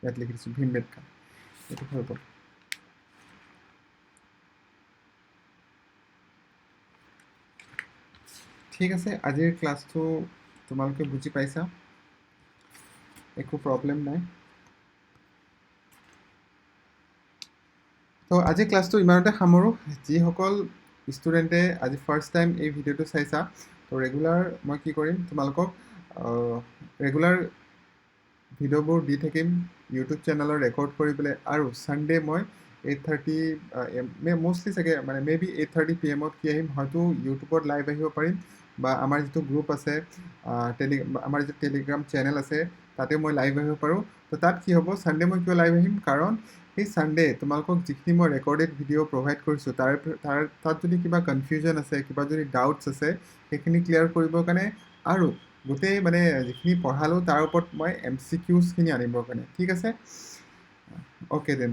ইয়াত লিখি দিছোঁ ভীমবেটকা, এইটো হৈ গ'ল। ঠিক আছে, আজিৰ ক্লাছটো তোমালোকে বুজি পাইছা, একো প্ৰব্লেম নাই। তো আজিৰ ক্লাছটো ইমানতে সামৰোঁ। যিসকল ষ্টুডেণ্টে আজি ফাৰ্ষ্ট টাইম এই ভিডিঅ'টো চাইছা, তো ৰেগুলাৰ মই কি কৰিম, তোমালোকক ৰেগুলাৰ ভিডিঅ'বোৰ দি থাকিম ইউটিউব চেনেলত ৰেকৰ্ড কৰি পেলাই, আৰু ছানডে মই 8:30 মষ্টলি চাগে মানে মেবি 8:30 PM কি আহিম, হয়তো ইউটিউবত লাইভ আহিব পাৰিম, বা আমাৰ যিটো গ্ৰুপ আছে আমাৰ যিটো টেলিগ্ৰাম চেনেল আছে তাতে মই লাইভ আহিব পাৰোঁ। তো তাত কি হ'ব, ছানডে মই কিয় লাইভ আহিম, কাৰণ সেই ছানডে তোমালোকক যিখিনি মই ৰেকৰ্ডেড ভিডিঅ' প্ৰভাইড কৰিছোঁ তাত যদি কিবা কনফিউজন আছে, কিবা যদি ডাউটছ আছে, সেইখিনি ক্লিয়াৰ কৰিবৰ কাৰণে, আৰু গোটেই মানে যিখিনি পঢ়ালোঁ তাৰ ওপৰত মই MCQsখিনি আনিবৰ কাৰণে। ঠিক আছে, অ'কে দেন।